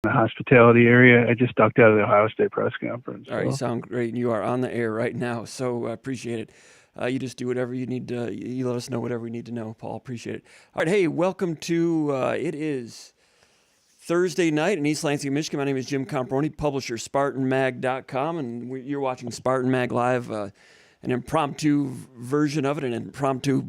the hospitality area. I just ducked out of the Ohio State press conference. All right, you sound great, and you are on the air right now, so I appreciate it. You just do whatever you need to. You let us know whatever we need to know, Paul. Appreciate it. All right, hey, welcome to, it is Thursday night in East Lansing, Michigan. My name is Jim Comparoni, publisher, SpartanMag.com, and you're watching Spartan Mag Live, an impromptu version of it, an impromptu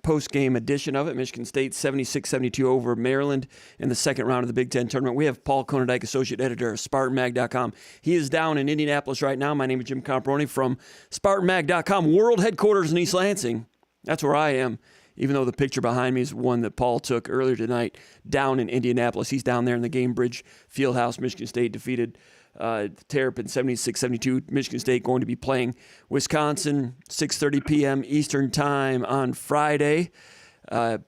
post-game edition of it. Michigan State 76-72 over Maryland in the second round of the Big Ten tournament. We have Paul Konendijk, associate editor of SpartanMag.com. He is down in Indianapolis right now. My name is Jim Comparoni from SpartanMag.com, world headquarters in East Lansing. That's where I am, even though the picture behind me is one that Paul took earlier tonight down in Indianapolis. He's down there in the Gamebridge Fieldhouse. Michigan State defeated Terrapin 76-72. Michigan State going to be playing Wisconsin 6:30 p.m. Eastern Time on Friday.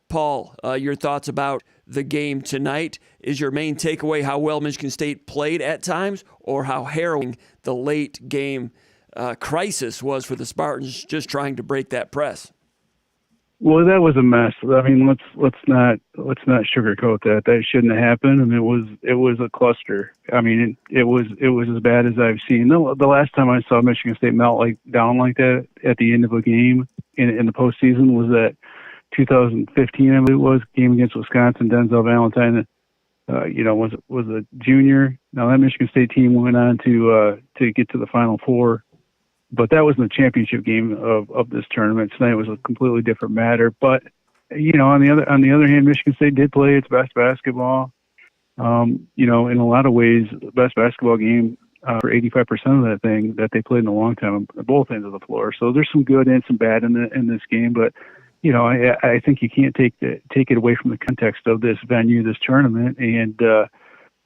Paul, your thoughts about the game tonight? Is your main takeaway how well Michigan State played at times, or how harrowing the late game crisis was for the Spartans just trying to break that press? Well, that was a mess. I mean, let's not sugarcoat that. That shouldn't have happened, and it was a cluster. I mean, it was as bad as I've seen. The last time I saw Michigan State melt down like that at the end of a game in the postseason was that 2015, I believe it was, game against Wisconsin. Denzel Valentine, was a junior. Now that Michigan State team went on to get to the Final Four. But that wasn't the championship game of this tournament. Tonight was a completely different matter. But on the other hand, Michigan State did play its best basketball. In a lot of ways, the best basketball game for 85% of that thing that they played in a long time on both ends of the floor. So there's some good and some bad in this game. But I think you can't take it away from the context of this venue, this tournament, and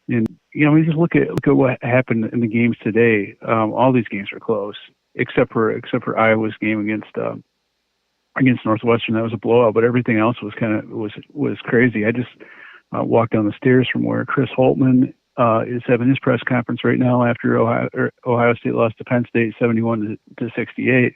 just look at what happened in the games today. All these games are close. Except for Iowa's game against Northwestern. That was a blowout, but everything else was crazy. I just walked down the stairs from where Chris Holtman is having his press conference right now after Ohio State lost to Penn State 71-68.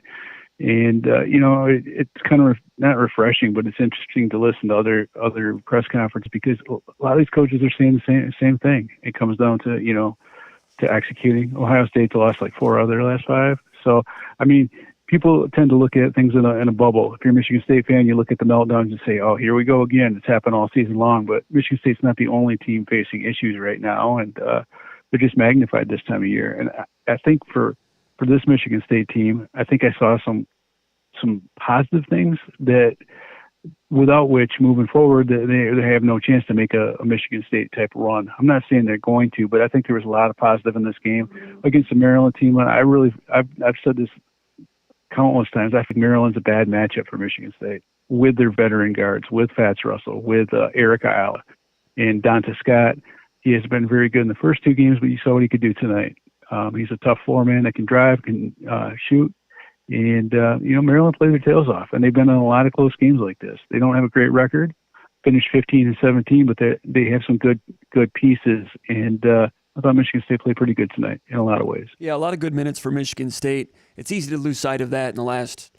And it's kind of not refreshing, but it's interesting to listen to other press conferences, because a lot of these coaches are saying the same thing. It comes down to executing. Ohio State's lost like 4 out of their last 5. So, I mean, people tend to look at things in a bubble. If you're a Michigan State fan, you look at the meltdowns and say, oh, here we go again. It's happened all season long. But Michigan State's not the only team facing issues right now, and they're just magnified this time of year. And I think for this Michigan State team, I think I saw some positive things that without which, moving forward, they have no chance to make a Michigan State type run. I'm not saying they're going to, but I think there was a lot of positive in this game against the Maryland team. I've said this countless times. I think Maryland's a bad matchup for Michigan State with their veteran guards, with Fats Russell, with Eric Ayala, and Donta Scott. He has been very good in the first 2 games, but you saw what he could do tonight. He's a tough floor man that can drive, can shoot. And, Maryland played their tails off, and they've been in a lot of close games like this. They don't have a great record, finished 15-17, but they have some good pieces. And I thought Michigan State played pretty good tonight in a lot of ways. Yeah, a lot of good minutes for Michigan State. It's easy to lose sight of that in the last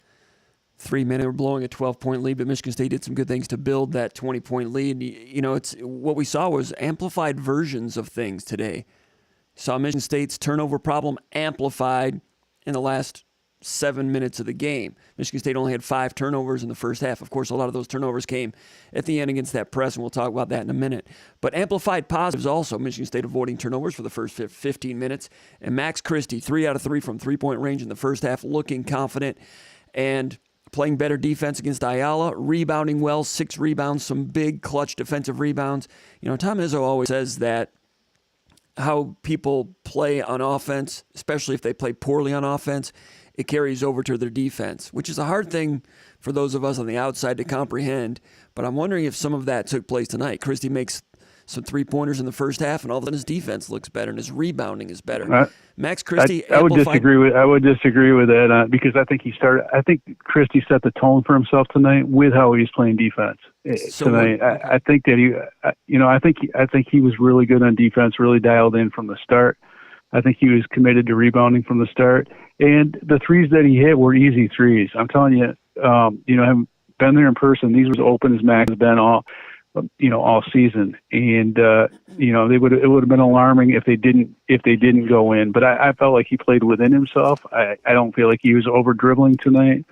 3 minutes. We're blowing a 12-point lead, but Michigan State did some good things to build that 20-point lead. It's what we saw was amplified versions of things today. Saw Michigan State's turnover problem amplified in the last 7 minutes of the game. Michigan State only had 5 turnovers in the first half. Of course, a lot of those turnovers came at the end against that press, and we'll talk about that in a minute. But amplified positives also. Michigan State avoiding turnovers for the first 15 minutes. And Max Christie, 3 out of 3 from three-point range in the first half, looking confident and playing better defense against Ayala, rebounding well, 6 rebounds, some big clutch defensive rebounds. Tom Izzo always says that how people play on offense, especially if they play poorly on offense, it carries over to their defense, which is a hard thing for those of us on the outside to comprehend. But I'm wondering if some of that took place tonight. Christie makes some 3-pointers in the first half, and all of a sudden his defense looks better and his rebounding is better. Max Christie, I would disagree with that because I think Christie set the tone for himself tonight with how he's playing defense tonight. I think that I think he was really good on defense, really dialed in from the start. I think he was committed to rebounding from the start, and the threes that he hit were easy threes. I'm telling you, having been there in person, these were as open as Max has been all season. And it would have been alarming if they didn't go in. But I felt like he played within himself. I don't feel like he was over dribbling tonight.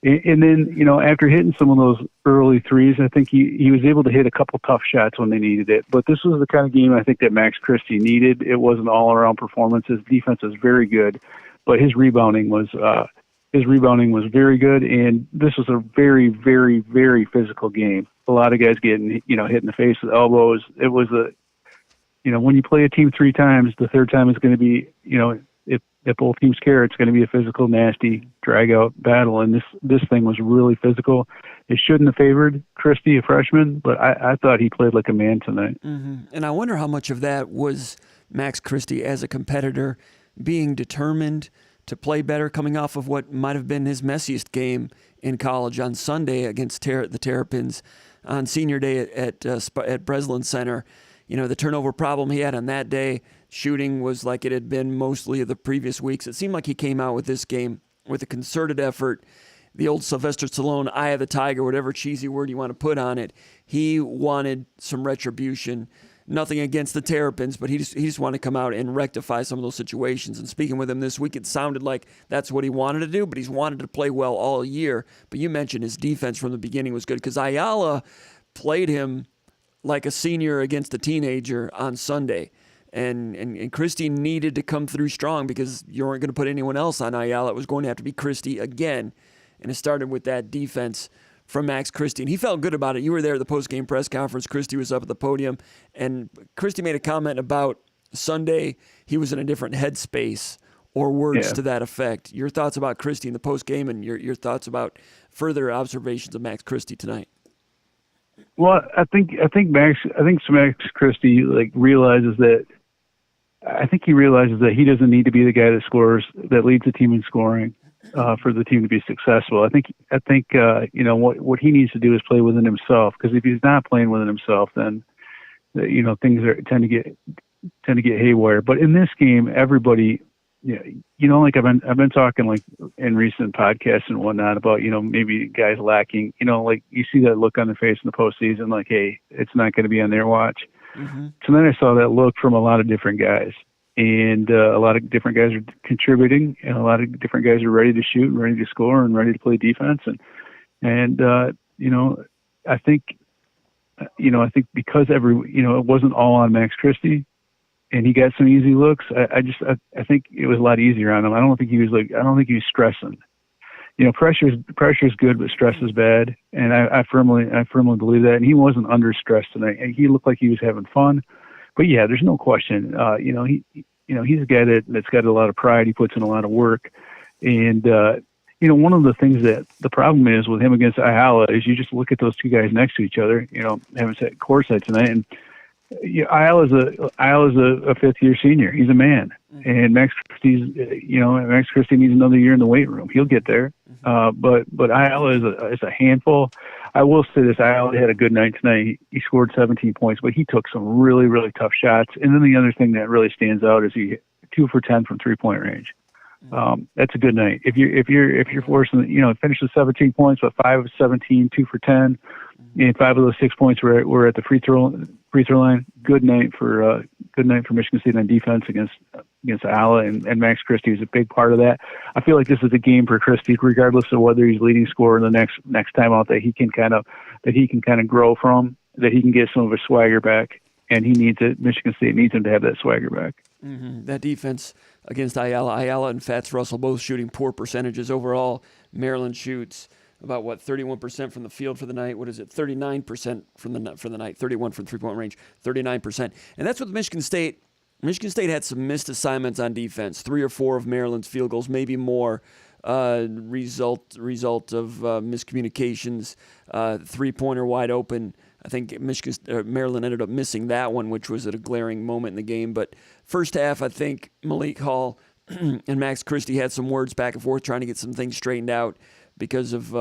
And then, after hitting some of those early threes, I think he was able to hit a couple tough shots when they needed it. But this was the kind of game I think that Max Christie needed. It was an all-around performance. His defense is very good, but his rebounding was very good. And this was a very, very, very physical game. A lot of guys getting, hit in the face with elbows. It was when you play a team 3 times, the third time is going to be, if both teams care, it's going to be a physical, nasty, drag-out battle. And this thing was really physical. It shouldn't have favored Christie, a freshman, but I thought he played like a man tonight. Mm-hmm. And I wonder how much of that was Max Christie as a competitor being determined to play better, coming off of what might have been his messiest game in college on Sunday against the Terrapins on senior day at Breslin Center. The turnover problem he had on that day, shooting was like it had been mostly of the previous weeks. It seemed like he came out with this game with a concerted effort. The old Sylvester Stallone, eye of the tiger, whatever cheesy word you want to put on it. He wanted some retribution. Nothing against the Terrapins, but he just wanted to come out and rectify some of those situations. And speaking with him this week, it sounded like that's what he wanted to do, but he's wanted to play well all year. But you mentioned his defense from the beginning was good because Ayala played him like a senior against a teenager on Sunday. And Christie needed to come through strong because you weren't going to put anyone else on Ayala. It was going to have to be Christie again. And it started with that defense from Max Christie. And he felt good about it. You were there at the post-game press conference. Christie was up at the podium. And Christie made a comment about Sunday he was in a different headspace or words to that effect. Your thoughts about Christie in the post-game and your thoughts about further observations of Max Christie tonight? Well, I think Max Christie realizes that. I think he realizes that he doesn't need to be the guy that leads the team in scoring for the team to be successful. I think what he needs to do is play within himself, because if he's not playing within himself, then things tend to get haywire. But in this game, everybody, I've been talking in recent podcasts and whatnot about maybe guys lacking. You see that look on their face in the postseason, like, hey, it's not going to be on their watch. Mm-hmm. So then I saw that look from a lot of different guys, and a lot of different guys are contributing, and a lot of different guys are ready to shoot and ready to score and ready to play defense. And I think because it wasn't all on Max Christie, and he got some easy looks. I think it was a lot easier on him. I don't think he was stressing. Pressure is good, but stress is bad, and I firmly believe that. And he wasn't under stress tonight. He looked like he was having fun. But yeah, there's no question. He's a guy that's got a lot of pride. He puts in a lot of work, and one of the things that the problem is with him against Ayala is you just look at those two guys next to each other. Having set courtside tonight, and Ayala's a fifth-year senior. He's a man, and Max Christie needs another year in the weight room. He'll get there, but Ayala is a handful. I will say this: Ayala had a good night tonight. He scored 17 points, but he took some really, really tough shots. And then the other thing that really stands out is he 2 for 10 from 3-point range. That's a good night. If you're forcing, finish with 17 points, but 5 of 17, 2 for 10, and 5 of those 6 points were at the free throw line. Good night for Michigan State on defense against Ayala, and Max Christie is a big part of that. I feel like this is a game for Christie, regardless of whether he's leading scorer the next time out, that he can kind of grow from, that he can get some of his swagger back, and he needs it. Michigan State needs him to have that swagger back. Mm-hmm. That defense against Ayala and Fats Russell both shooting poor percentages overall. Maryland shoots about 31% from the field for the night. What is it? 39% for the night. 31 from 3-point range. 39%, and that's what Michigan State. Michigan State had some missed assignments on defense. 3 or 4 of Maryland's field goals, maybe more. Result of miscommunications. 3-pointer wide open. I think Maryland ended up missing that one, which was at a glaring moment in the game. But first half, I think Malik Hall and Max Christie had some words back and forth trying to get some things straightened out because of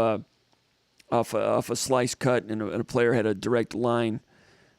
off a slice cut, and a player had a direct line.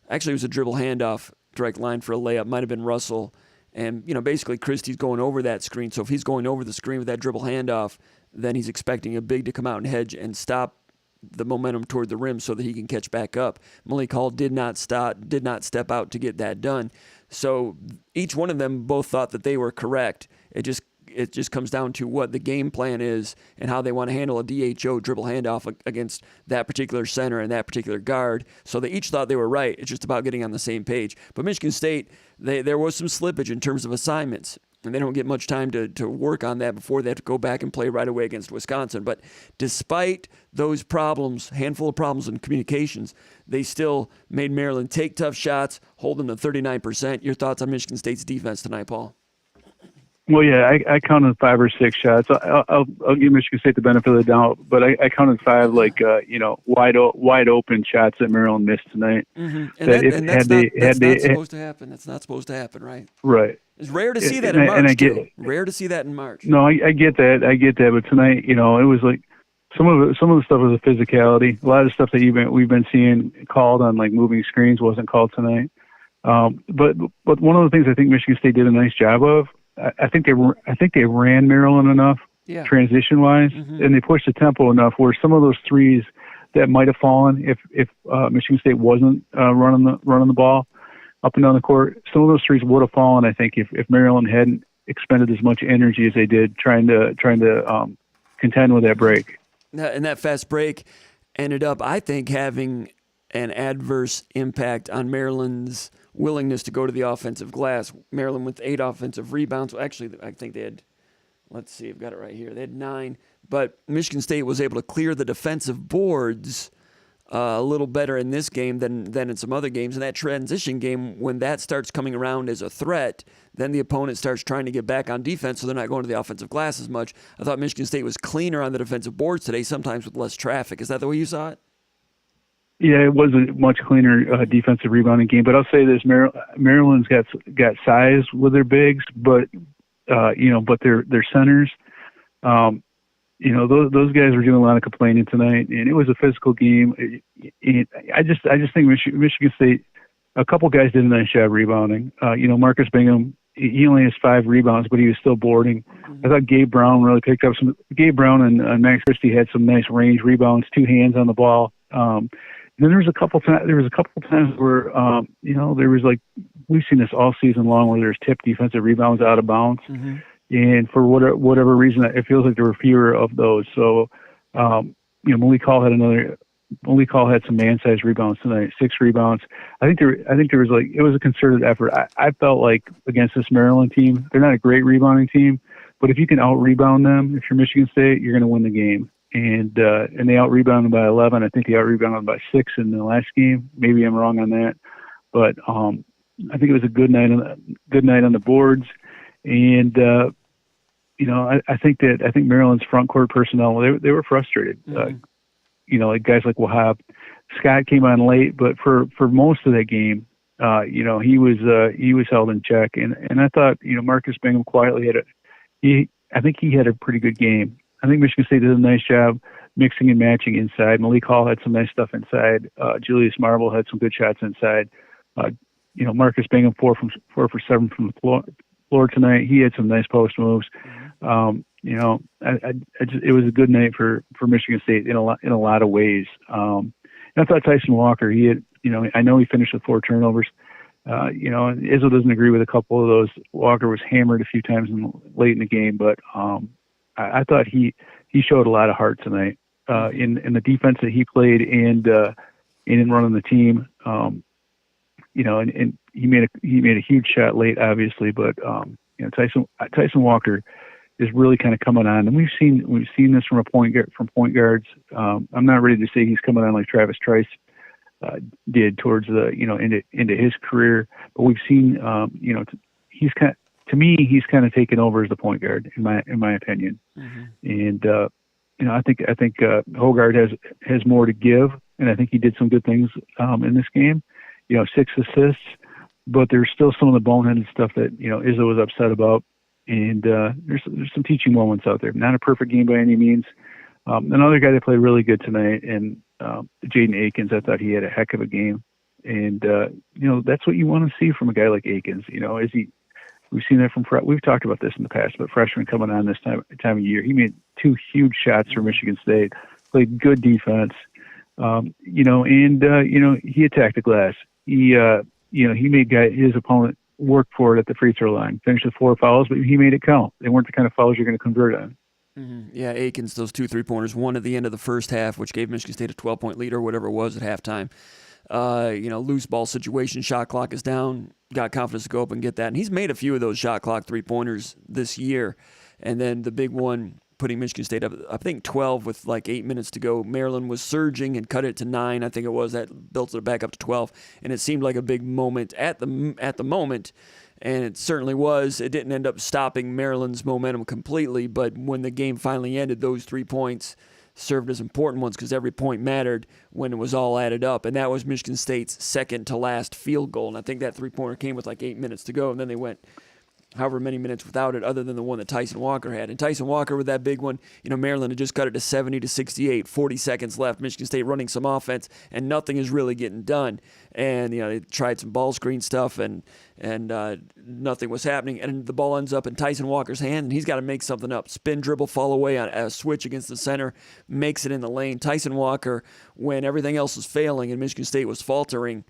Actually, it was a dribble handoff, direct line for a layup. Might have been Russell. And, basically Christie's going over that screen. So if he's going over the screen with that dribble handoff, then he's expecting a big to come out and hedge and stop the momentum toward the rim so that he can catch back up. Malik Hall did not step out to get that done. So each one of them both thought that they were correct. It just comes down to what the game plan is and how they want to handle a DHO dribble handoff against that particular center and that particular guard. So they each thought they were right. It's just about getting on the same page. But Michigan State, there was some slippage in terms of assignments, and they don't get much time to work on that before they have to go back and play right away against Wisconsin. But despite those problems, handful of problems in communications, they still made Maryland take tough shots, hold them to 39%. Your thoughts on Michigan State's defense tonight, Paul? Well, yeah, I counted 5 or 6 shots. I'll give Michigan State the benefit of the doubt, but I counted 5 wide open shots that Maryland missed tonight. Mm-hmm. That's not supposed to happen. That's not supposed to happen, right? Right. It's rare to see that in March, too. Rare to see that in March. No, I get that. But tonight, it was like some of the stuff was a physicality. A lot of the stuff that we've been seeing called on like moving screens wasn't called tonight. But one of the things I think Michigan State did a nice job of, I think they ran Maryland enough, transition wise, and they pushed the tempo enough where some of those threes that might have fallen if Michigan State wasn't running the ball up and down the court, some of those threes would have fallen. I think if Maryland hadn't expended as much energy as they did trying to contend with that break. And that fast break ended up, I think, having an adverse impact on Maryland's willingness to go to the offensive glass. Maryland with 8 offensive rebounds. Well, actually, I think they had, let's see, I've got it right here. They had 9, but Michigan State was able to clear the defensive boards a little better in this game than in some other games. In that transition game, when that starts coming around as a threat, then the opponent starts trying to get back on defense, so they're not going to the offensive glass as much. I thought Michigan State was cleaner on the defensive boards today, sometimes with less traffic. Is that the way you saw it? Yeah, it was a much cleaner defensive rebounding game. But I'll say this: Maryland's got size with their bigs, but their centers. Those guys were doing a lot of complaining tonight, and it was a physical game. I just think Michigan State, a couple guys did a nice job rebounding. Marcus Bingham, he only has 5 rebounds, but he was still boarding. Mm-hmm. I thought Gabe Brown really picked up some. Gabe Brown and Max Christie had some nice range rebounds, 2 hands on the ball. Then there was a couple times where there was like, we've seen this all season long where there's tipped defensive rebounds out of bounds. Mm-hmm. And for whatever reason, it feels like there were fewer of those. So, Malik Hall had some man-sized rebounds tonight, 6 rebounds. I think there was it was a concerted effort. I felt like against this Maryland team, they're not a great rebounding team, but if you can out-rebound them, if you're Michigan State, you're going to win the game. And they out-rebounded by 11. I think they out-rebounded by 6 in the last game. Maybe I'm wrong on that, but I think it was a good night on the boards. And I think Maryland's front court personnel, they were frustrated. Mm-hmm. Like guys like Wahab, Scott came on late, but for most of that game, he was held in check. And I thought Marcus Bingham quietly I think he had a pretty good game. I think Michigan State did a nice job mixing and matching inside. Malik Hall had some nice stuff inside. Julius Marble had some good shots inside. Marcus Bingham 4 for 7 from the floor tonight. He had some nice post moves. It was a good night for Michigan State in a lot of ways. And I thought Tyson Walker, he had, I know he finished with 4 turnovers. Izzo doesn't agree with a couple of those. Walker was hammered a few times late in the game, but I thought he showed a lot of heart tonight in the defense that he played and in running the team. And he made a huge shot late, obviously, but Tyson Walker is really kind of coming on, and we've seen this from point guards. I'm not ready to say he's coming on like Travis Trice did towards the into his career, but we've seen he's kind of taken over as the point guard in my opinion. Mm-hmm. And I think Hoggard has more to give, and I think he did some good things in this game. 6 assists, but there's still some of the boneheaded stuff that Izzo was upset about, and there's some teaching moments out there. Not a perfect game by any means. Another guy that played really good tonight, and Jayden Aikens, I thought he had a heck of a game, and that's what you want to see from a guy like Aikens. We've seen that we've talked about this in the past, but freshman coming on this time of year, he made 2 huge shots for Michigan State, played good defense. He attacked the glass. He made his opponent work for it at the free throw line. Finished with 4 fouls, but he made it count. They weren't the kind of fouls you're going to convert on. Mm-hmm. Yeah, Aikens, those 2 3-pointers, one at the end of the first half, which gave Michigan State a 12-point lead or whatever it was at halftime. Loose ball situation, shot clock is down, got confidence to go up and get that. And he's made a few of those shot clock 3-pointers this year. And then the big one, putting Michigan State up, I think 12 with like 8 minutes to go. Maryland was surging and cut it to 9, I think it was. That built it back up to 12. And it seemed like a big moment at the moment. And it certainly was. It didn't end up stopping Maryland's momentum completely, but when the game finally ended, those 3 points served as important ones because every point mattered when it was all added up. And that was Michigan State's second to last field goal. And I think that 3-pointer came with like 8 minutes to go, and then they went however many minutes without it other than the one that Tyson Walker had. And Tyson Walker with that big one, Maryland had just cut it to 70-68, 40 seconds left. Michigan State running some offense, and nothing is really getting done. And, they tried some ball screen stuff, and nothing was happening. And the ball ends up in Tyson Walker's hand, and he's got to make something up. Spin, dribble, fall away on a switch against the center, makes it in the lane. Tyson Walker, when everything else was failing and Michigan State was faltering,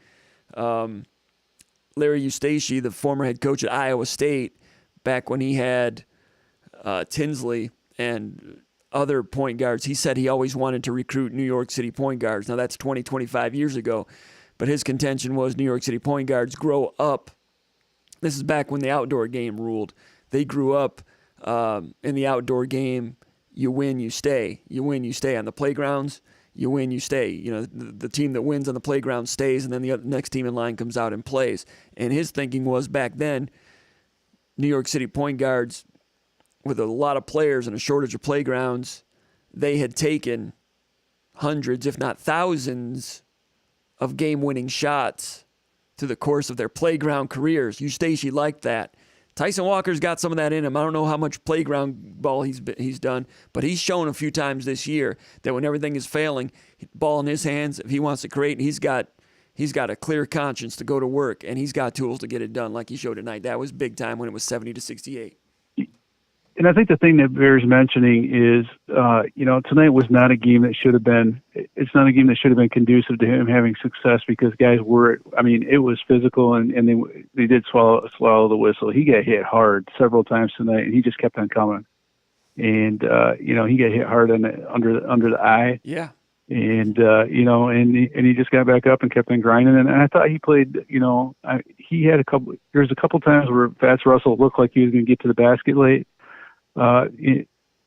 Larry Eustace, the former head coach at Iowa State, back when he had Tinsley and other point guards, he said he always wanted to recruit New York City point guards. Now, that's 20, 25 years ago. But his contention was New York City point guards grow up. This is back when the outdoor game ruled. They grew up in the outdoor game. You win, you stay. You win, you stay on the playgrounds. You win, you stay. The team that wins on the playground stays, and then the next team in line comes out and plays. And his thinking was back then, New York City point guards, with a lot of players and a shortage of playgrounds, they had taken hundreds, if not thousands, of game-winning shots through the course of their playground careers. Eustace liked that. Tyson Walker's got some of that in him. I don't know how much playground ball he's done, but he's shown a few times this year that when everything is failing, ball in his hands, if he wants to create, he's got a clear conscience to go to work, and he's got tools to get it done like he showed tonight. That was big time when it was 70-68. And I think the thing that bears mentioning is, tonight was not a game that should have been. It's not a game that should have been conducive to him having success because guys were. I mean, it was physical, and they did swallow the whistle. He got hit hard several times tonight, and he just kept on coming. And he got hit hard under the eye. Yeah. And he just got back up and kept on grinding. And I thought he played. He had There's a couple times where Fats Russell looked like he was going to get to the basket late. And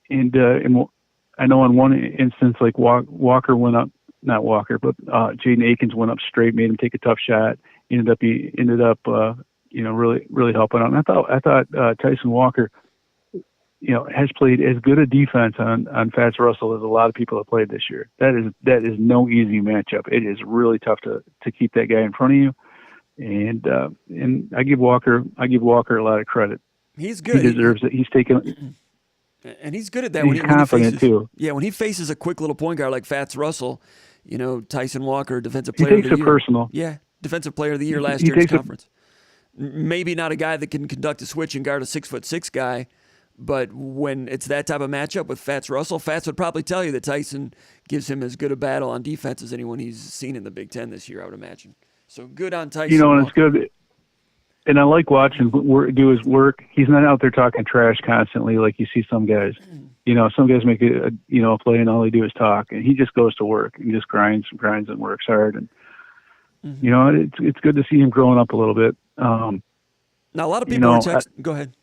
I know in one instance, like Walker went up, not Walker, but Jayden Aikens went up straight, made him take a tough shot. Ended up really really helping out. And I thought Tyson Walker, has played as good a defense on Fats Russell as a lot of people have played this year. That is no easy matchup. It is really tough to keep that guy in front of you. And I give Walker a lot of credit. He's good. He deserves it. He's taken. And he's good at that. He's confident too. Yeah, when he faces a quick little point guard like Fats Russell, Tyson Walker, defensive player of the year. He takes it personal. Yeah, defensive player of the year last year in conference. Maybe not a guy that can conduct a switch and guard a 6'6" guy, but when it's that type of matchup with Fats Russell, Fats would probably tell you that Tyson gives him as good a battle on defense as anyone he's seen in the Big Ten this year, I would imagine. So good on Tyson. And it's good. And I like watching do his work. He's not out there talking trash constantly like you see some guys. Some guys make a play and all they do is talk. And he just goes to work and just grinds and works hard. And it's good to see him growing up a little bit. Now a lot of people are texting. Go ahead.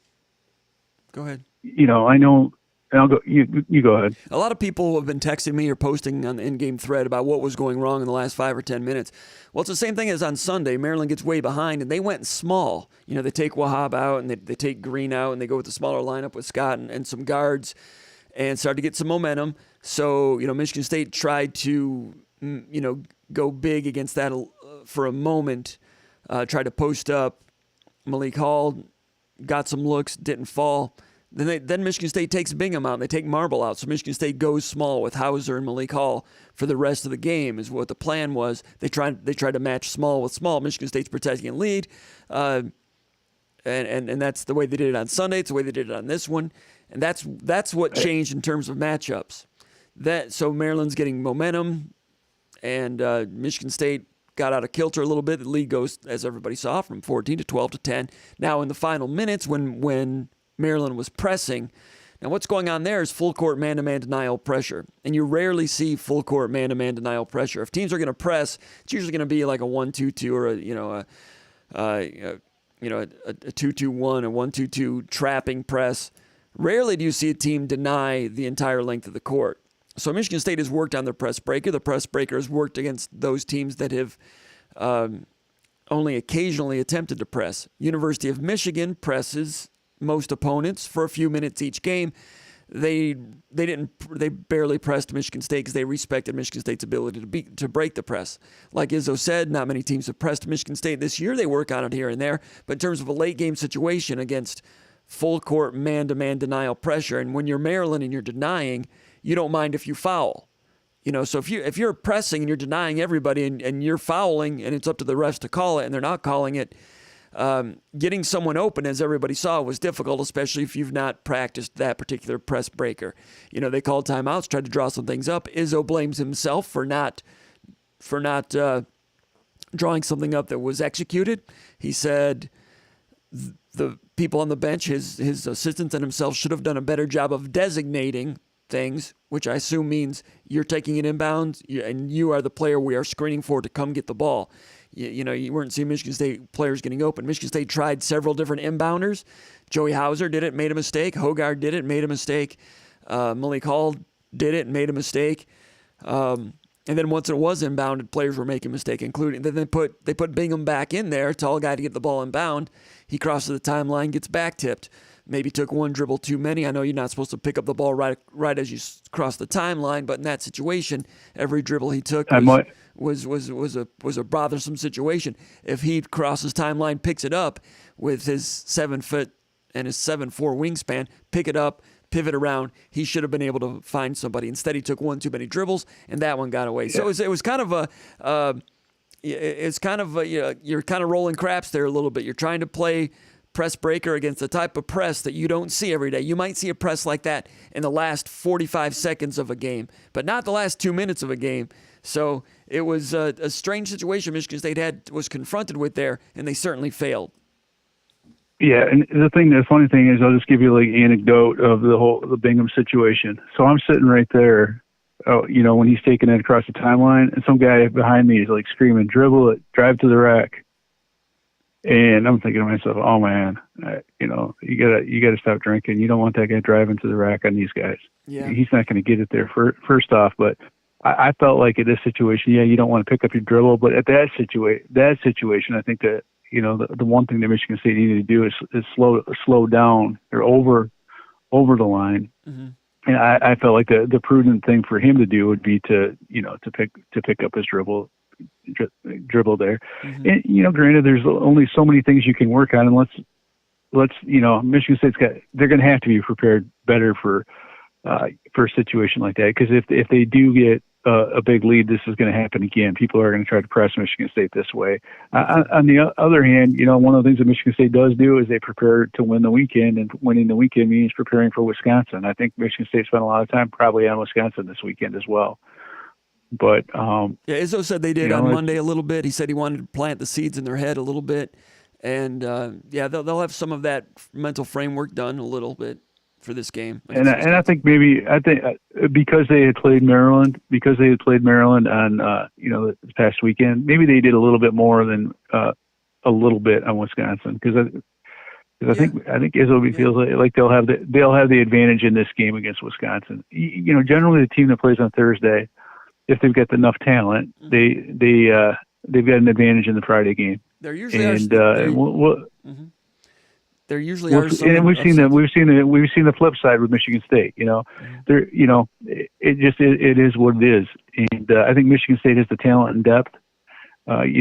I know. And I'll go. You go ahead. A lot of people have been texting me or posting on the in-game thread about what was going wrong in the last 5 or 10 minutes. Well, it's the same thing as on Sunday. Maryland gets way behind, and they went small. They take Wahab out, and they take Green out, and they go with the smaller lineup with Scott and some guards, and started to get some momentum. So, Michigan State tried to, go big against that for a moment. Tried to post up. Malik Hall got some looks, didn't fall. Then Michigan State takes Bingham out and they take Marble out. So Michigan State goes small with Hauser and Malik Hall for the rest of the game is what the plan was. They tried to match small with small. Michigan State's protecting a lead. And that's the way they did it on Sunday. It's the way they did it on this one. And that's what changed in terms of matchups. So Maryland's getting momentum And Michigan State got out of kilter a little bit. The lead goes, as everybody saw, from 14 to 12 to 10. Now in the final minutes when Maryland was pressing, now what's going on there is full court man-to-man denial pressure. And you rarely see full court man-to-man denial pressure. If teams are going to press, it's usually going to be like a 1-2-2 or a 2-2-1, a 1-2-2 trapping press. Rarely do you see a team deny the entire length of the court. So Michigan State has worked on their press breaker. The press breaker has worked against those teams that have only occasionally attempted to press. University of Michigan presses most opponents for a few minutes each game. They barely pressed Michigan State because they respected Michigan State's ability to break the press. Like Izzo said, not many teams have pressed Michigan State this year. They work on it here and there. But in terms of a late game situation against full court man-to-man denial pressure, and when you're Maryland and you're denying, you don't mind if you foul. So if you're pressing and you're denying everybody and you're fouling and it's up to the refs to call it and they're not calling it, getting someone open, as everybody saw, was difficult, especially if you've not practiced that particular press breaker. They called timeouts, tried to draw some things up. Izzo blames himself for not drawing something up that was executed. He said the people on the bench, his assistants and himself, should have done a better job of designating things, which I assume means you're taking it inbounds and you are the player we are screening for to come get the ball. You weren't seeing Michigan State players getting open. Michigan State tried several different inbounders. Joey Hauser did it, made a mistake. Hogarth did it, made a mistake. Malik Hall did it and made a mistake. And then once it was inbounded, players were making mistakes, including then they put Bingham back in there, tall guy to get the ball inbound. He crosses the timeline, gets back tipped. Maybe took one dribble too many. I know you're not supposed to pick up the ball right as you cross the timeline, but in that situation, every dribble he took was a bothersome situation. If he crosses timeline, picks it up with his 7 foot and his 7'4" wingspan, pick it up, pivot around, he should have been able to find somebody. Instead, he took one too many dribbles, and that one got away. Yeah. So it was kind of you're kind of rolling craps there a little bit. You're trying to play press breaker against the type of press that you don't see every day. You might see a press like that in the last 45 seconds of a game, but not the last 2 minutes of a game. So it was a strange situation Michigan State was confronted with there, and they certainly failed. Yeah, and the funny thing is, I'll just give you like an anecdote of the Bingham situation. So I'm sitting right there, when he's taking it across the timeline, and some guy behind me is like screaming, "Dribble it, drive to the rack." And I'm thinking to myself, oh man, you gotta stop drinking. You don't want that guy driving to the rack on these guys. Yeah. He's not going to get it there first off. But I felt like in this situation, you don't want to pick up your dribble. But at that situation, I think that the one thing that Michigan State needed to do is slow down or over the line. Mm-hmm. And I felt like the prudent thing for him to do would be to pick up his dribble there. Mm-hmm. And granted, there's only so many things you can work on, and let's Michigan State's they're going to have to be prepared better for a situation like that, because if they do get a big lead, this is going to happen again. People are going to try to press Michigan State this way. On the other hand, one of the things that Michigan State does do is they prepare to win the weekend, and winning the weekend means preparing for Wisconsin. I think Michigan State spent a lot of time probably on Wisconsin this weekend as well. But Izzo said they did on Monday a little bit. He said he wanted to plant the seeds in their head a little bit, and they'll have some of that mental framework done a little bit for this game. And I think because they had played Maryland on this past weekend, maybe they did a little bit more than a little bit on Wisconsin, because I think Izzo feels like they'll have the advantage in this game against Wisconsin. Generally the team that plays on Thursday, if they've got enough talent, they've got an advantage in the Friday game. There usually There usually are some, and we've seen the flip side with Michigan State. It is what it is, and I think Michigan State has the talent and depth. And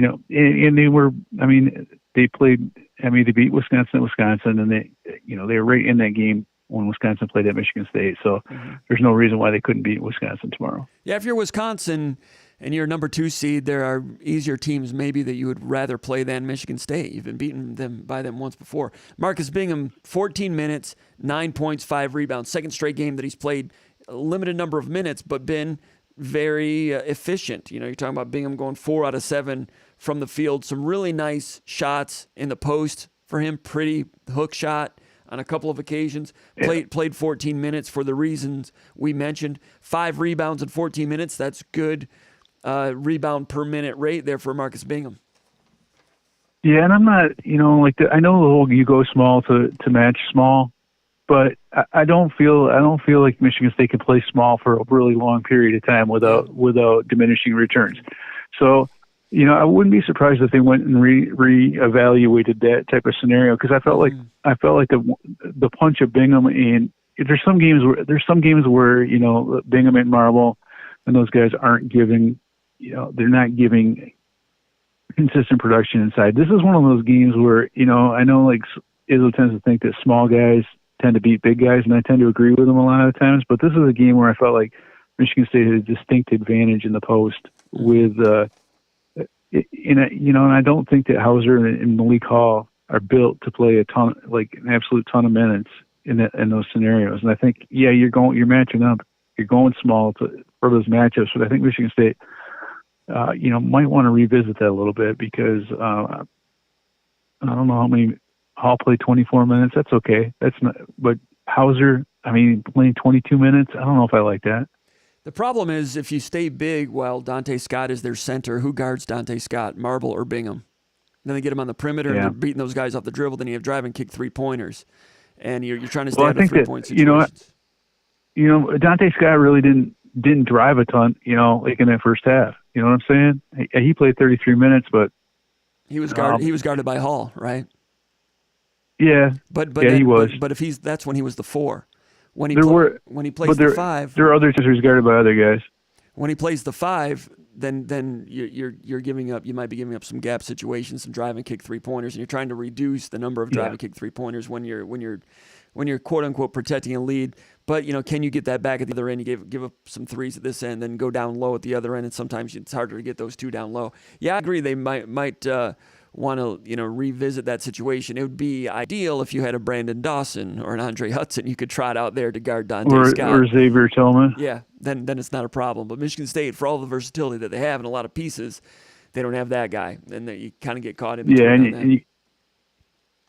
they beat Wisconsin, and they were right in that game when Wisconsin played at Michigan State. So there's no reason why they couldn't beat Wisconsin tomorrow. Yeah, if you're Wisconsin and you're a number 2 seed, there are easier teams maybe that you would rather play than Michigan State. You've been beaten by them once before. Marcus Bingham, 14 minutes, 9 points, 5 rebounds. Second straight game that he's played a limited number of minutes, but been very efficient. You're talking about Bingham going 4 out of 7 from the field. Some really nice shots in the post for him. Pretty hook shot on a couple of occasions. Played 14 minutes for the reasons we mentioned. 5 rebounds in 14 minutes. That's good rebound per minute rate there for Marcus Bingham. Yeah, and I'm not, I know the whole you go small to match small, but I don't feel like Michigan State can play small for a really long period of time without diminishing returns. So, I wouldn't be surprised if they went and reevaluated that type of scenario, because I felt like the punch of Bingham, and there's some games where Bingham and Marble and those guys aren't giving, they're not giving consistent production inside. This is one of those games where, I know like Izzo tends to think that small guys tend to beat big guys, and I tend to agree with him a lot of the times, but this is a game where I felt like Michigan State had a distinct advantage in the post with, and I don't think that Hauser and Malik Hall are built to play an absolute ton of minutes in those scenarios. And I think, you're matching up, you're going small for those matchups, but I think Michigan State, might want to revisit that a little bit, because I don't know how many. Hall played 24 minutes. That's okay. That's not. But Hauser, playing 22 minutes. I don't know if I like that. The problem is if you stay big while Dante Scott is their center, who guards Dante Scott, Marble or Bingham? Then they get him on the perimeter and they're beating those guys off the dribble. Then you have drive and kick 3-pointers, and you're trying to stay out of 3-point situations. Dante Scott really didn't drive a ton. Like in that first half. You know what I'm saying? He played 33 minutes, but he was guarded. He was guarded by Hall, right? Yeah, he was. But that's when he was the 4. When he plays the 5, there are other times he's guarded by other guys. When he plays the 5, then you're giving up. You might be giving up some gap situations, some drive and kick 3-pointers, and you're trying to reduce the number of drive and kick 3-pointers when you're quote unquote protecting a lead. But can you get that back at the other end? You give up some threes at this end, then go down low at the other end, and sometimes it's harder to get those 2 down low. Yeah, I agree. They might want to revisit that situation. It would be ideal if you had a Brandon Dawson or an Andre Hudson you could trot out there to guard Dante Scott. Or Xavier Tillman. Yeah, then it's not a problem. But Michigan State, for all the versatility that they have and a lot of pieces, they don't have that guy, and you kind of get caught in between. Yeah,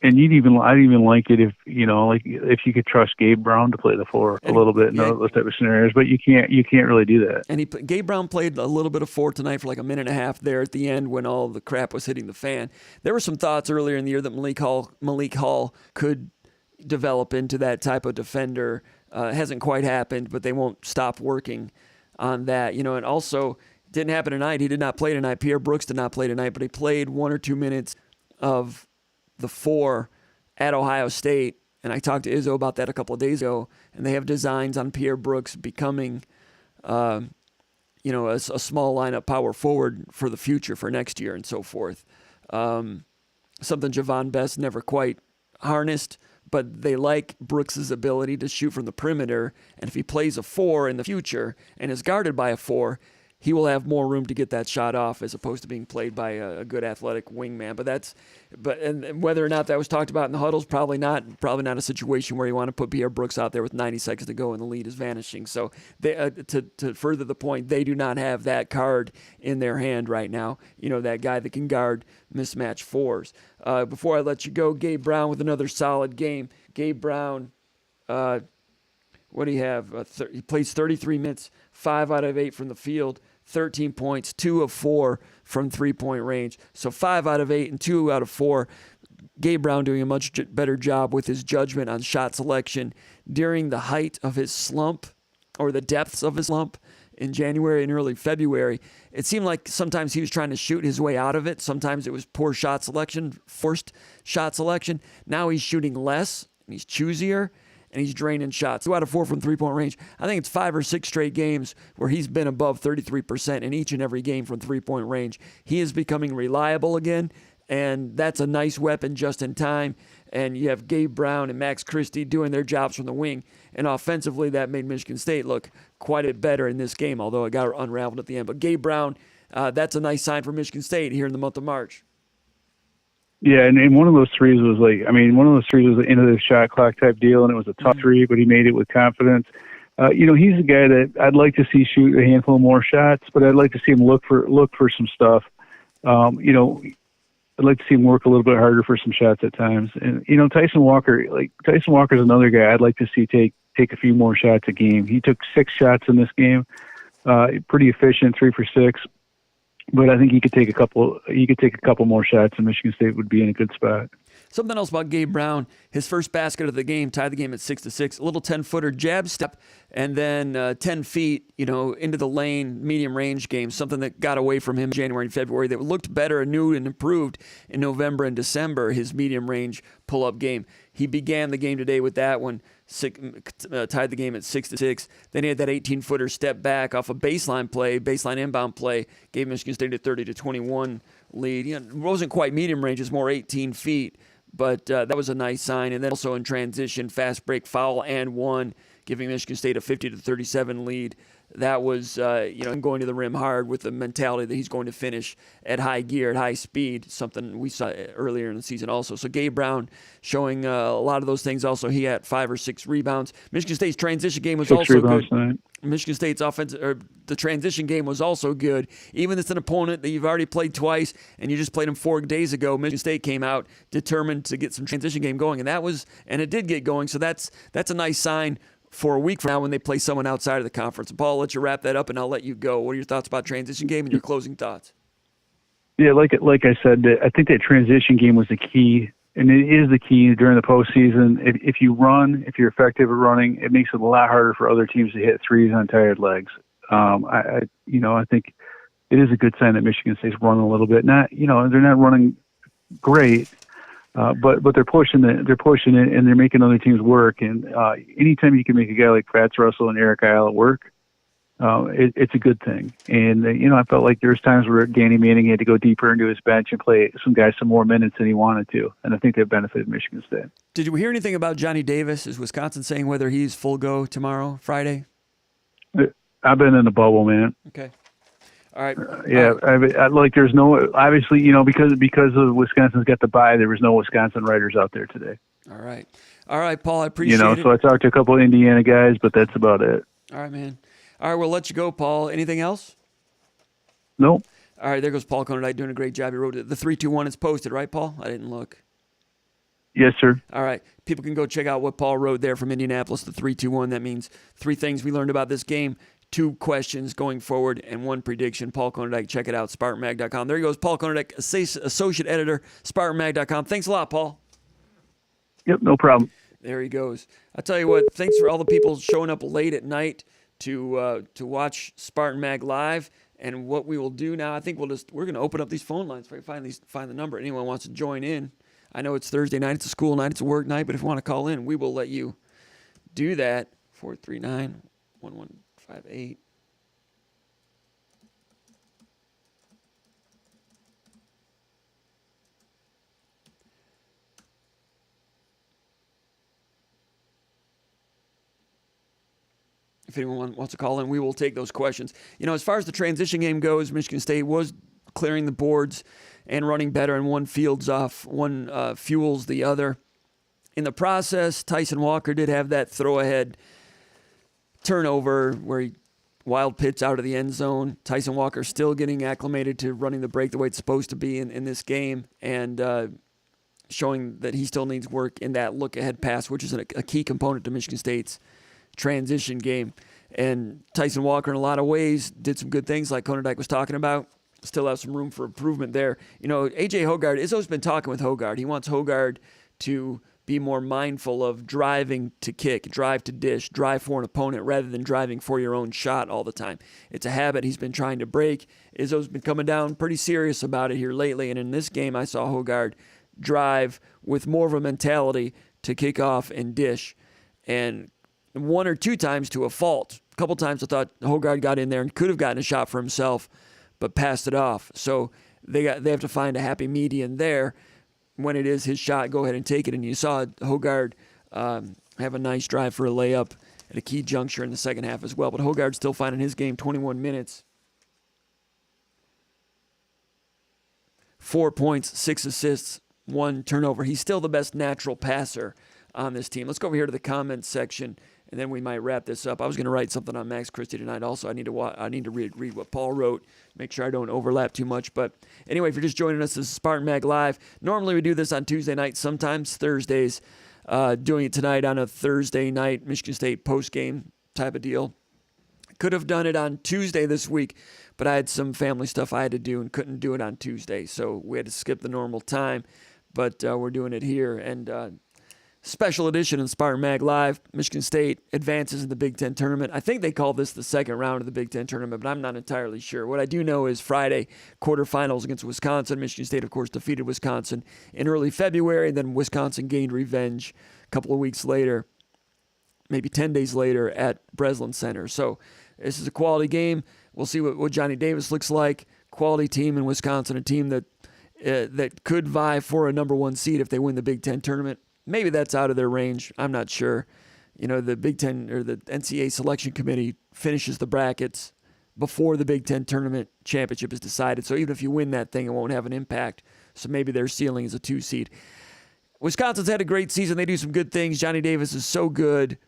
and I'd even like it if if you could trust Gabe Brown to play the 4 a little bit in those type of scenarios, but you can't really do that. And Gabe Brown played a little bit of 4 tonight for like a minute and a half there at the end when all the crap was hitting the fan. There were some thoughts earlier in the year that Malik Hall could develop into that type of defender. Hasn't quite happened, but they won't stop working on that. And also didn't happen tonight. He did not play tonight. Pierre Brooks did not play tonight, but he played 1 or 2 minutes of the 4 at Ohio State, and I talked to Izzo about that a couple of days ago, and they have designs on Pierre Brooks becoming, a small lineup power forward for the future, for next year and so forth. Something Javon Best never quite harnessed, but they like Brooks' ability to shoot from the perimeter, and if he plays a 4 in the future and is guarded by a 4, he will have more room to get that shot off as opposed to being played by a good athletic wingman. And whether or not that was talked about in the huddles, probably not a situation where you want to put Pierre Brooks out there with 90 seconds to go and the lead is vanishing. So to further the point, they do not have that card in their hand right now. That guy that can guard mismatch 4s. Before I let you go, Gabe Brown with another solid game. Gabe Brown, what do you have? He plays 33 minutes, 5 out of 8 from the field, 13 points, 2 of 4 from 3-point range. So 5 out of 8 and 2 out of 4. Gabe Brown doing a much better job with his judgment on shot selection during the height of his slump, or the depths of his slump in January and early February. It seemed like sometimes he was trying to shoot his way out of it. Sometimes it was poor shot selection, forced shot selection. Now he's shooting less and he's choosier, and he's draining shots. 2 out of 4 from 3-point range. I think it's 5 or 6 straight games where he's been above 33% in each and every game from 3-point range. He is becoming reliable again, and that's a nice weapon just in time. And you have Gabe Brown and Max Christie doing their jobs from the wing. And offensively, that made Michigan State look quite a bit better in this game, although it got unraveled at the end. But Gabe Brown, that's a nice sign for Michigan State here in the month of March. Yeah, and one of those threes was was the end of the shot clock type deal, and it was a tough 3, but he made it with confidence. He's a guy that I'd like to see shoot a handful more shots, but I'd like to see him look for some stuff. I'd like to see him work a little bit harder for some shots at times. And Tyson Walker's another guy I'd like to see take a few more shots a game. He took 6 shots in this game, pretty efficient, 3 for 6. But I think he could take a couple more shots, and Michigan State would be in a good spot. Something else about Gabe Brown, his first basket of the game, tied the game at 6-6, a little 10-footer jab step, and then 10 feet, into the lane, medium range game, something that got away from him in January and February that looked better and new and improved in November and December, his medium range pull-up game. He began the game today with that one, tied the game at 6-6. Then he had that 18-footer step back off a baseline inbound play, gave Michigan State a 30-21 lead. It wasn't quite medium range, it's more 18 feet. But that was a nice sign. And then also in transition, fast break, foul, and one, giving Michigan State a 50-37 lead. That was, going to the rim hard with the mentality that he's going to finish at high gear, at high speed, something we saw earlier in the season also. So Gabe Brown showing a lot of those things also. He had 5 or 6 rebounds. Michigan State's transition game was also good. Tonight. Michigan State's the transition game was also good. Even if it's an opponent that you've already played twice and you just played them 4 days ago, Michigan State came out determined to get some transition game going, and it did get going. So that's a nice sign for a week from now when they play someone outside of the conference. Paul, I'll let you wrap that up, and I'll let you go. What are your thoughts about transition game and your closing thoughts? Yeah, like I said, I think that transition game was the key, and it is the key during the postseason. If you're effective at running, it makes it a lot harder for other teams to hit threes on tired legs. I think it is a good sign that Michigan State's running a little bit. They're not running great. But they're pushing it, and they're making other teams work. And anytime you can make a guy like Fats Russell and Eric Isle work, it's a good thing. And I felt like there was times where Danny Manning had to go deeper into his bench and play some guys some more minutes than he wanted to, and I think that benefited Michigan State. Did you hear anything about Johnny Davis? Is Wisconsin saying whether he's full go tomorrow, Friday? I've been in the bubble, man. Okay. All right. There's no, obviously, because of Wisconsin's got the bye, there was no Wisconsin writers out there today. All right, Paul, I appreciate it. So I talked to a couple of Indiana guys, but that's about it. All right, man. All right, we'll let you go, Paul. Anything else? Nope. All right, there goes Paul Konradijk doing a great job. He wrote it. The 3-2-1 is posted, right, Paul? I didn't look. Yes, sir. All right. People can go check out what Paul wrote there from Indianapolis, the 3-2-1. That means 3 things we learned about this game, 2 questions going forward, and 1 prediction. Paul Konradijk, check it out, SpartanMag.com. There he goes, Paul Konradijk, Associate Editor, SpartanMag.com. Thanks a lot, Paul. Yep, no problem. There he goes. I'll tell you what, thanks for all the people showing up late at night to watch Spartan Mag live. And what we will do now, I think we're going to open up these phone lines if I can find the number. Anyone wants to join in. I know it's Thursday night, it's a school night, it's a work night, but if you want to call in, we will let you do that. 439-1158. If anyone wants to call in, we will take those questions. As far as the transition game goes, Michigan State was clearing the boards and running better, and one fields off, one fuels the other. In the process, Tyson Walker did have that throw-ahead turnover where he wild pitch out of the end zone. Tyson Walker still getting acclimated to running the break the way it's supposed to be in this game, and showing that he still needs work in that look-ahead pass, which is a key component to Michigan State's transition game. And Tyson Walker, in a lot of ways, did some good things like Konradijk was talking about. Still have some room for improvement there. A.J. Hoggard, Izzo's been talking with Hoggard. He wants Hoggard to be more mindful of driving to kick, drive to dish, drive for an opponent rather than driving for your own shot all the time. It's a habit he's been trying to break. Izzo's been coming down pretty serious about it here lately, and in this game I saw Hoggard drive with more of a mentality to kick off and dish. And 1 or 2 times to a fault. A couple times I thought Hoggard got in there and could have gotten a shot for himself, but passed it off. So they have to find a happy median there. When it is his shot, go ahead and take it. And you saw Hoggard have a nice drive for a layup at a key juncture in the second half as well. But Hoggard's still finding his game, 21 minutes. 4 points, 6 assists, 1 turnover. He's still the best natural passer on this team. Let's go over here to the comments section and then we might wrap this up. I was going to write something on Max Christie tonight also. I need to read what Paul wrote, make sure I don't overlap too much. But anyway, if you're just joining us, this is SpartanMag Live. Normally we do this on Tuesday nights, sometimes Thursdays. Doing it tonight on a Thursday night, Michigan State postgame type of deal. Could have done it on Tuesday this week, but I had some family stuff I had to do and couldn't do it on Tuesday, so we had to skip the normal time. But we're doing it here, and special edition of SpartanMag Live. Michigan State advances in the Big Ten tournament. I think they call this the second round of the Big Ten tournament, but I'm not entirely sure. What I do know is Friday, quarterfinals against Wisconsin. Michigan State, of course, defeated Wisconsin in early February, then Wisconsin gained revenge a couple of weeks later, maybe 10 days later at Breslin Center. So this is a quality game. We'll see what Johnny Davis looks like. Quality team in Wisconsin, a team that could vie for a number one seed if they win the Big Ten tournament. Maybe that's out of their range. I'm not sure. The Big Ten or the NCAA selection committee finishes the brackets before the Big Ten tournament championship is decided. So even if you win that thing, it won't have an impact. So maybe their ceiling is a 2 seed. Wisconsin's had a great season. They do some good things. Johnny Davis is so good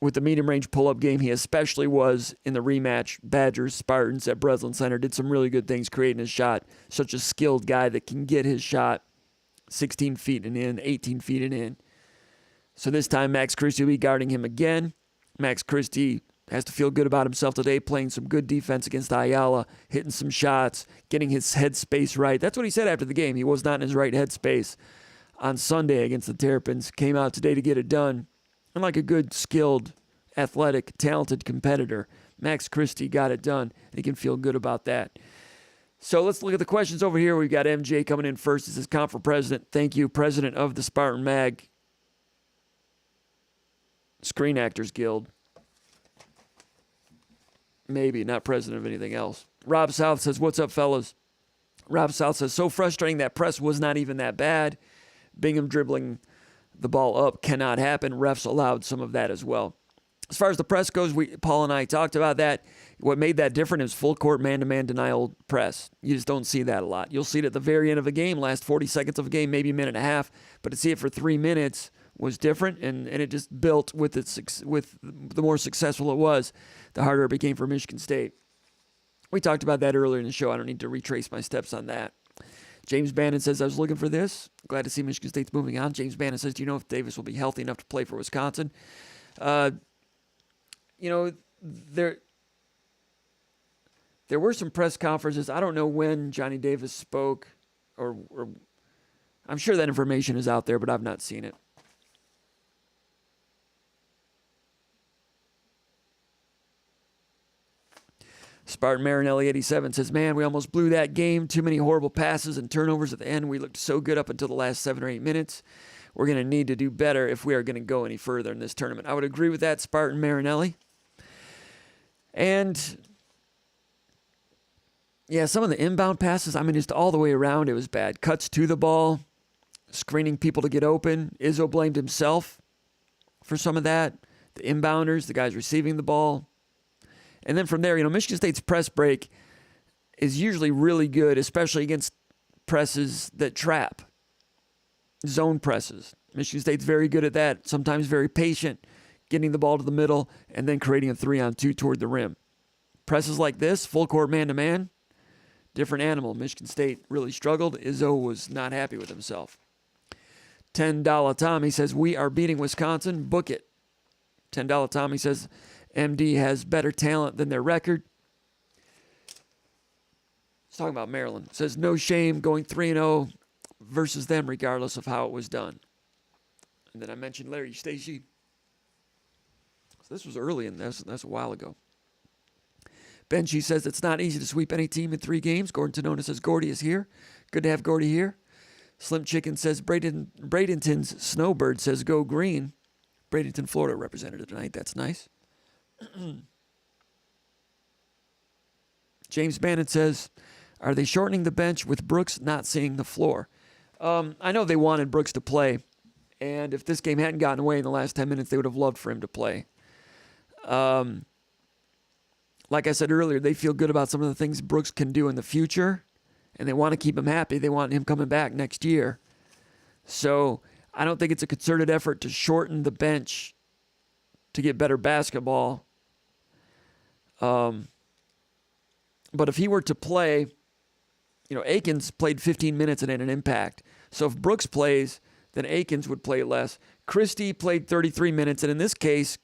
with the medium range pull-up game. He especially was in the rematch. Badgers, Spartans at Breslin Center did some really good things creating his shot. Such a skilled guy that can get his shot 16 feet and in, 18 feet and in. So this time Max Christie will be guarding him again. Max Christie has to feel good about himself today, playing some good defense against Ayala, hitting some shots, getting his headspace right. That's what he said after the game. He was not in his right headspace on Sunday against the Terrapins. Came out today to get it done. And like a good, skilled, athletic, talented competitor, Max Christie got it done. He can feel good about that. So let's look at the questions over here. We've got MJ coming in first. This is Comp for President. Thank you, President of the Spartan Mag Screen Actors Guild. Maybe, not president of anything else. Rob South says, what's up, fellas? Rob South says, so frustrating that press was not even that bad. Bingham dribbling the ball up cannot happen. Refs allowed some of that as well. As far as the press goes, Paul and I talked about that. What made that different is full court man-to-man denial press. You just don't see that a lot. You'll see it at the very end of a game, last 40 seconds of a game, maybe a minute and a half. But to see it for 3 minutes was different, and it just built with the more successful it was, the harder it became for Michigan State. We talked about that earlier in the show. I don't need to retrace my steps on that. James Bannon says, I was looking for this. Glad to see Michigan State's moving on. James Bannon says, do you know if Davis will be healthy enough to play for Wisconsin? There were some press conferences. I don't know when Johnny Davis spoke, or I'm sure that information is out there, but I've not seen it. Spartan Marinelli 87 says, man, we almost blew that game. Too many horrible passes and turnovers at the end. We looked so good up until the last 7 or 8 minutes. We're going to need to do better if we are going to go any further in this tournament. I would agree with that, Spartan Marinelli. And, yeah, some of the inbound passes, just all the way around, it was bad. Cuts to the ball, screening people to get open. Izzo blamed himself for some of that. The inbounders, the guys receiving the ball. And then from there, Michigan State's press break is usually really good, especially against presses that trap, zone presses. Michigan State's very good at that, sometimes very patient, getting the ball to the middle and then creating a 3-on-2 toward the rim. Presses like this, full court man-to-man, different animal. Michigan State really struggled. Izzo was not happy with himself. $10 Tommy says, we are beating Wisconsin. Book it. $10 Tommy says, MD has better talent than their record. He's talking about Maryland. Says, no shame going 3-0 versus them regardless of how it was done. And then I mentioned Larry Stacey. So this was early, and that's a while ago. Benji says, it's not easy to sweep any team in 3 games. Gordon Tonona says, Gordy is here. Good to have Gordy here. Slim Chicken says, Bradenton's Snowbird says, go green. Bradenton, Florida representative tonight. That's nice. James Bannon says, are they shortening the bench with Brooks not seeing the floor? I know they wanted Brooks to play, and if this game hadn't gotten away in the last 10 minutes, they would have loved for him to play. Like I said earlier, they feel good about some of the things Brooks can do in the future, and they want to keep him happy. They want him coming back next year. So I don't think it's a concerted effort to shorten the bench to get better basketball. But if he were to play, Aikens played 15 minutes and had an impact. So if Brooks plays, then Aikens would play less. Christie played 33 minutes, and in this case,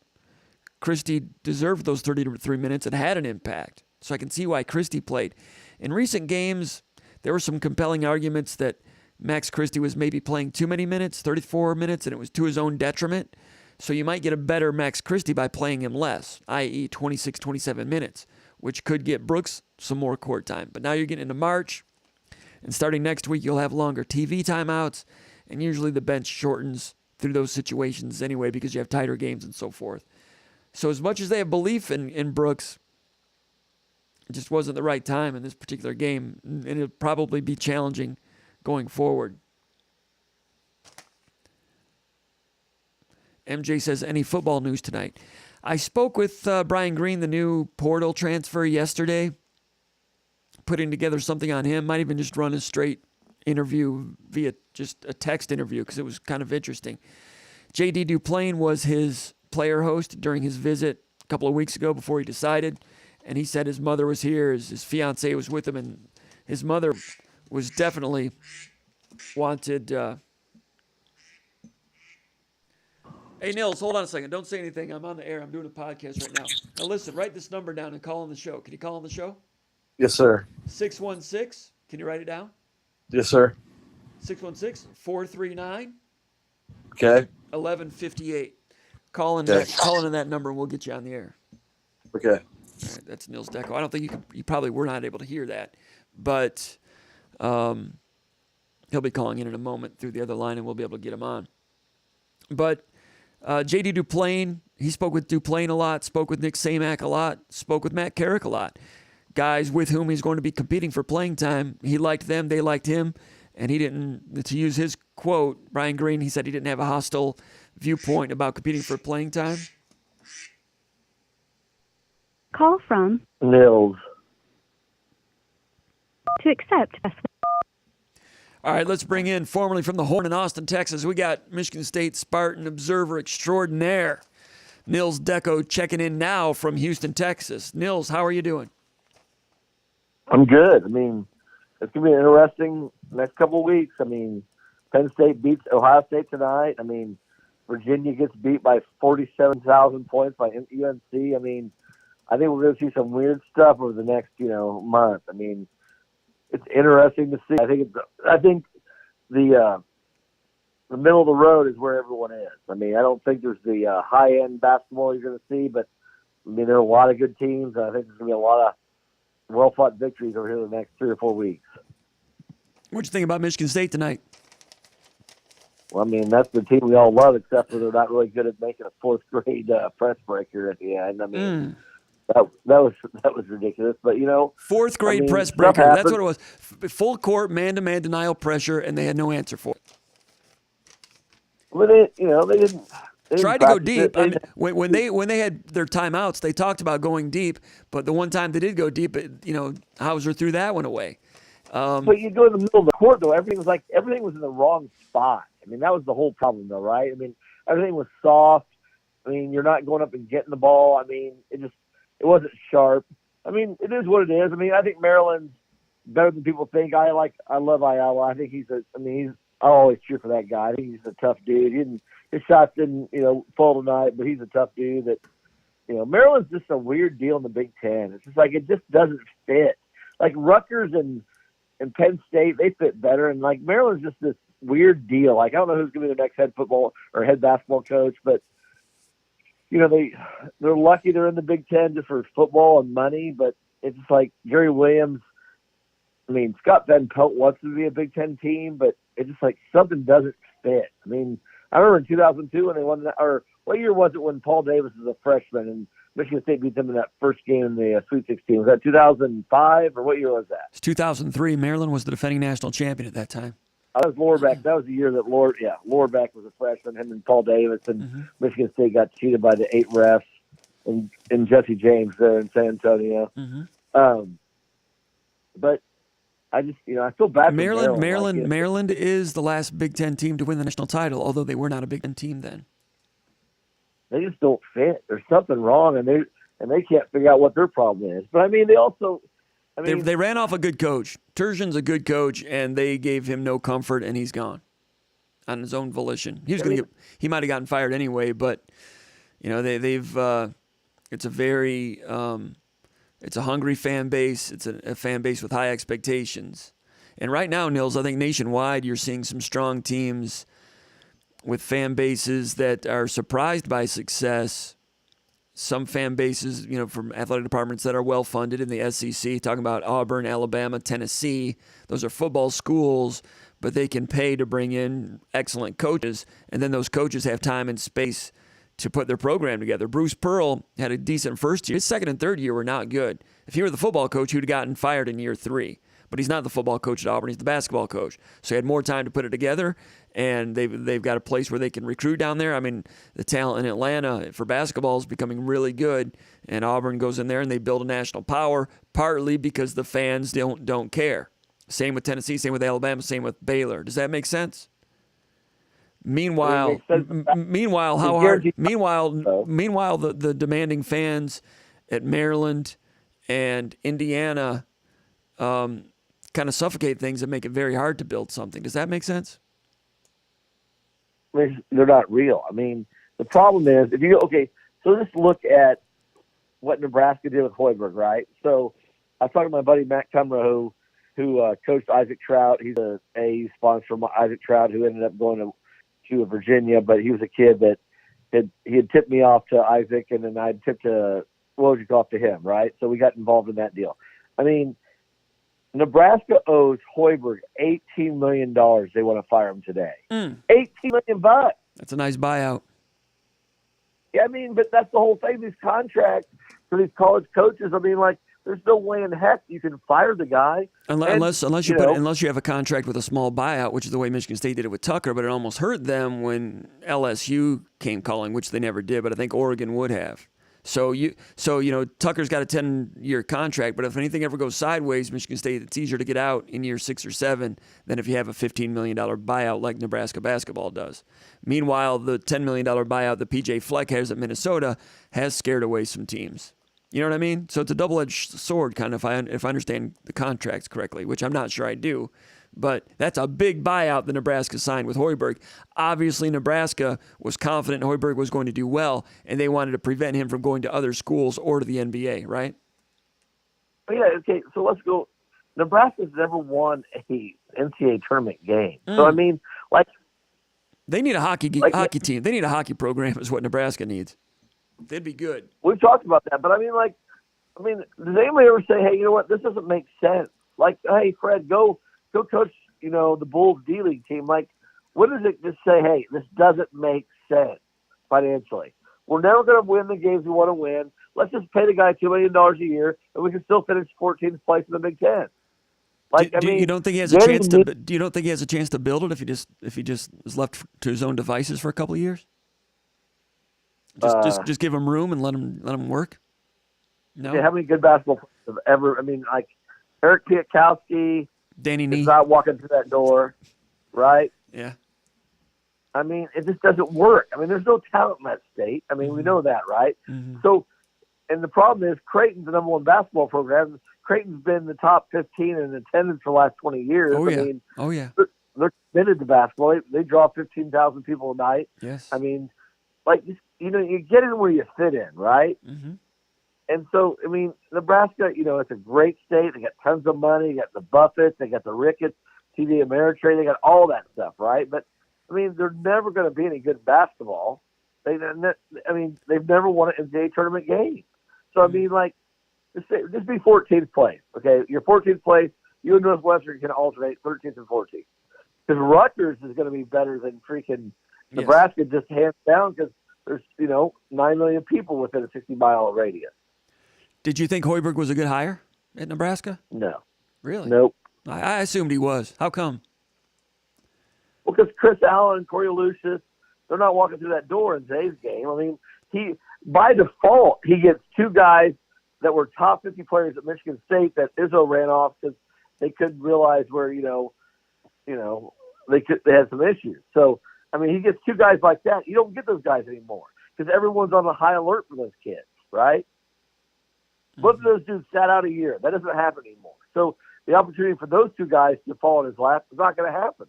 Christie deserved those 33 minutes and had an impact. So I can see why Christie played. In recent games, there were some compelling arguments that Max Christie was maybe playing too many minutes, 34 minutes, and it was to his own detriment. So you might get a better Max Christie by playing him less, i.e. 26, 27 minutes, which could get Brooks some more court time. But now you're getting into March, and starting next week, you'll have longer TV timeouts, and usually the bench shortens through those situations anyway because you have tighter games and so forth. So as much as they have belief in Brooks, it just wasn't the right time in this particular game, and it'll probably be challenging going forward. MJ says, any football news tonight? I spoke with Brian Green, the new portal transfer, yesterday, putting together something on him. Might even just run a straight interview via just a text interview because it was kind of interesting. J.D. Duplain was his player host during his visit a couple of weeks ago before he decided, and he said his mother was here, his fiance was with him, and his mother was definitely wanted. Hey, Nils, hold on a second. Don't say anything. I'm on the air. I'm doing a podcast right now. Now, listen, write this number down and call on the show. Can you call on the show? Yes, sir. 616. Can you write it down? Yes, sir. 616-439. Okay. 1158. Call in that number and we'll get you on the air. Okay. All right, that's Nils Deco. I don't think you probably were not able to hear that, but he'll be calling in a moment through the other line and we'll be able to get him on. But J.D. Duplain, he spoke with Duplain a lot, spoke with Nick Samac a lot, spoke with Matt Carrick a lot. Guys with whom he's going to be competing for playing time. He liked them, they liked him, and he didn't, to use his quote, Brian Green, he said he didn't have a hostile viewpoint about competing for playing time. Call from Nils. To accept. All right, let's bring in, formerly from the Horn in Austin, Texas, we got Michigan State Spartan Observer Extraordinaire, Nils Deco, checking in now from Houston, Texas. Nils, how are you doing? I'm good. I mean, it's going to be an interesting next couple of weeks. I mean, Penn State beats Ohio State tonight. I mean, Virginia gets beat by 47,000 points by UNC. I mean, I think we're going to see some weird stuff over the next, month. I mean, it's interesting to see. I think the middle of the road is where everyone is. I mean, I don't think there's the high-end basketball you're going to see, but, I mean, there are a lot of good teams, and I think there's going to be a lot of well-fought victories over here the next 3 or 4 weeks. What'd you think about Michigan State tonight? Well, I mean, that's the team we all love, except for they're not really good at making a fourth-grade press breaker at the end. I mean, that was ridiculous. But, fourth-grade press breaker, that's what it was. Full court, man-to-man denial pressure, and they had no answer for it. Well, they didn't. They tried to go deep. I mean, when they had their timeouts, they talked about going deep. But the one time they did go deep, Hauser threw that one away. But you go in the middle of the court, though. Everything was in the wrong spot. I mean, that was the whole problem, though, right? I mean, everything was soft. I mean, you're not going up and getting the ball. I mean, it wasn't sharp. I mean, it is what it is. I mean, I think Maryland's better than people think. I love Ayala. I think I'll always cheer for that guy. I think he's a tough dude. His shots didn't, fall tonight, but he's a tough dude. That, Maryland's just a weird deal in the Big Ten. It's just like it just doesn't fit. Like Rutgers and Penn State, they fit better, and like Maryland's just this weird deal. Like I don't know who's going to be the next head football or head basketball coach, but they're lucky they're in the Big Ten just for football and money. But it's just like Jerry Williams. I mean, Scott Van Pelt wants to be a Big Ten team, but it's just like something doesn't fit. I mean, I remember in 2002 when they won that, or what year was it when Paul Davis was a freshman and Michigan State beat them in that first game in the Sweet 16? Was that 2005 or what year was that? It's 2003. Maryland was the defending national champion at that time. That was Lorbeck. That was the year that Lorbeck was a freshman, him and Paul Davis, and Michigan State got cheated by the 8 refs and Jesse James there in San Antonio. But I just, I feel bad for Maryland. Maryland is the last Big Ten team to win the national title, although they were not a Big Ten team then. they just don't fit. There's something wrong, and they can't figure out what their problem is. But I mean, they also, they ran off a good coach. Turgeon's a good coach, and they gave him no comfort, and he's gone on his own volition. He might have gotten fired anyway, but they've it's a very it's a hungry fan base. It's a fan base with high expectations. And right now, Nils, I think nationwide you're seeing some strong teams with fan bases that are surprised by success. Some fan bases, from athletic departments that are well-funded in the SEC, talking about Auburn, Alabama, Tennessee. Those are football schools, but they can pay to bring in excellent coaches, and then those coaches have time and space to put their program together. Bruce Pearl had a decent first year. His second and third year were not good. If he were the football coach, he would have gotten fired in year 3. But he's not the football coach at Auburn. He's the basketball coach. So he had more time to put it together, and they've got a place where they can recruit down there. I mean, the talent in Atlanta for basketball is becoming really good, and Auburn goes in there and they build a national power, partly because the fans don't care. Same with Tennessee, same with Alabama, same with Baylor. Does that make sense? Meanwhile, the demanding fans at Maryland and Indiana kind of suffocate things and make it very hard to build something. Does that make sense? I mean, they're not real. I mean, the problem is so just look at what Nebraska did with Hoiberg, right? So I was talking to my buddy Matt Cumra, who coached Isaac Trout. He's a AU sponsor from Isaac Trout, who ended up going to Virginia, but he was a kid that he had tipped me off to Isaac, and then I'd tipped Wojcik off to him, right? So we got involved in that deal. I mean, Nebraska owes Hoiberg $18 million. They want to fire him today. $18 million. That's a nice buyout. Yeah, I mean, but that's the whole thing. These contracts for these college coaches, I mean, like, there's no way in heck you can fire the guy. Unless you have a contract with a small buyout, which is the way Michigan State did it with Tucker, but it almost hurt them when LSU came calling, which they never did, but I think Oregon would have. So Tucker's got a 10-year contract, but if anything ever goes sideways, Michigan State, it's easier to get out in year 6 or 7 than if you have a $15 million buyout like Nebraska basketball does. Meanwhile, the $10 million buyout that PJ Fleck has at Minnesota has scared away some teams. You know what I mean? So it's a double-edged sword, kind of, if I understand the contracts correctly, which I'm not sure I do. But that's a big buyout that Nebraska signed with Hoiberg. Obviously, Nebraska was confident Hoiberg was going to do well, and they wanted to prevent him from going to other schools or to the NBA, right? Yeah, okay, so let's go. Nebraska's never won a NCAA tournament game. So, I mean, like... They need a hockey team. They need a hockey program is what Nebraska needs. They'd be good. We've talked about that, but I mean, does anybody ever say, hey, you know what, this doesn't make sense? Like, hey, Fred, go coach, the Bulls D-League team. Like, what does it just say, hey, this doesn't make sense financially? We're never going to win the games we want to win. Let's just pay the guy $2 million a year, and we can still finish 14th place in the Big Ten. You don't think he has a chance to? Do you don't think he has a chance to build it if he just is left to his own devices for a couple of years? Just give him room and let him work. No. Yeah, how many good basketball players have ever? I mean, like Eric Piatkowski, Danny Nee, is not walking through that door, right? Yeah. I mean, it just doesn't work. I mean, there's no talent in that state. I mean, we know that, right? Mm-hmm. So, and the problem is Creighton's the number one basketball program. Creighton's been the top 15 in attendance for the last 20 years. Oh, yeah. I mean, they're committed to basketball. They draw 15,000 people a night. Yes. I mean, like, you get in where you fit in, right? Mm-hmm. And so, I mean, Nebraska, it's a great state. They got tons of money. They got the Buffetts. They got the Ricketts, TD Ameritrade. They got all that stuff, right? But, I mean, they're never going to be any good basketball. They've never won an NCAA tournament game. So, I mean, like, just be 14th place, okay? You're 14th place. You and Northwestern can alternate 13th and 14th. Because Rutgers is going to be better than freaking Nebraska, just hands down, because there's, 9 million people within a 60-mile radius. Did you think Hoiberg was a good hire at Nebraska? No. Really? Nope. I assumed he was. How come? Well, because Chris Allen and Corey Lucius, they're not walking through that door in today's game. I mean, by default, he gets 2 guys that were top 50 players at Michigan State that Izzo ran off because they couldn't realize where, they had some issues. So, I mean, he gets 2 guys like that. You don't get those guys anymore. because everyone's on the high alert for those kids, right? Both of those dudes sat out a year. That doesn't happen anymore. So the opportunity for those two guys to fall in his lap is not going to happen.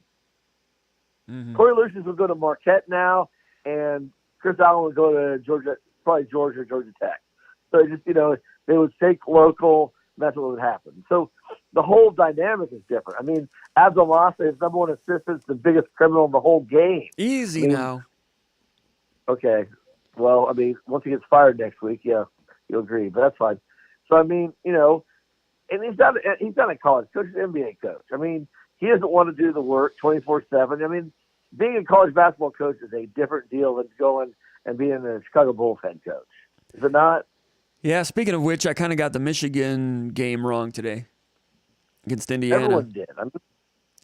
Corey Lucius will go to Marquette now, and Chris Allen would go to Georgia, probably Georgia or Georgia Tech. So just, they would stay local. And that's what would happen. So the whole dynamic is different. I mean, Abdullah is number one assistant, the biggest criminal in the whole game. Easy now. Okay. Well, I mean, once he gets fired next week, yeah, you'll agree, but that's fine. So, I mean, and he's not a college coach, he's an NBA coach. I mean, he doesn't want to do the work 24/7. I mean, being a college basketball coach is a different deal than going and being a Chicago Bulls head coach. Is it not? Yeah, speaking of which, I kind of got the Michigan game wrong today against Indiana. Everyone did.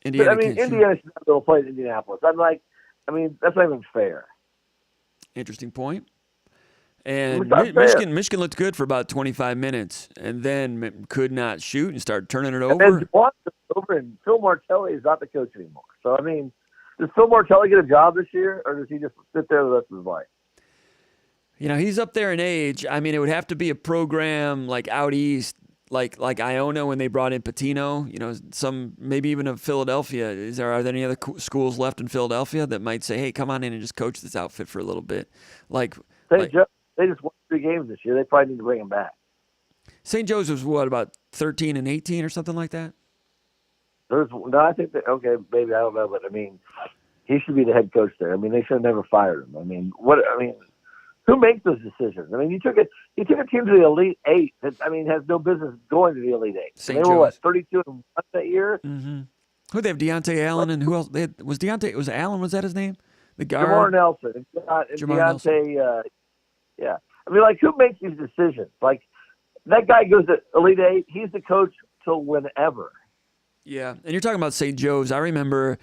Indiana should not be able to play in Indianapolis. That's not even fair. Interesting point. And Michigan looked good for about 25 minutes, and then could not shoot and started turning it over. And over, and Phil Martelli is not the coach anymore. So, I mean, does Phil Martelli get a job this year, or does he just sit there the rest of his life? He's up there in age. I mean, it would have to be a program like out east, like Iona when they brought in Patino. Some maybe even of Philadelphia. Are there any other schools left in Philadelphia that might say, "Hey, come on in and just coach this outfit for a little bit"? They just won 3 games this year. They probably need to bring him back. St. Joseph's about 13 and 18 or something like that. I think that maybe I don't know, but I mean, he should be the head coach there. I mean, they should have never fired him. I mean, who makes those decisions? I mean, you took a team to the Elite Eight that, has no business going to the Elite Eight. They were 32-1 that year. Mm-hmm. Who they have? Deontay Allen and who else? Was Allen? Was that his name? The guard. Jamar Nelson and Jamar Deontay. Nelson. Yeah, I mean, who makes these decisions? That guy goes to Elite Eight. He's the coach till whenever. Yeah, and you're talking about St. Joe's. I remember,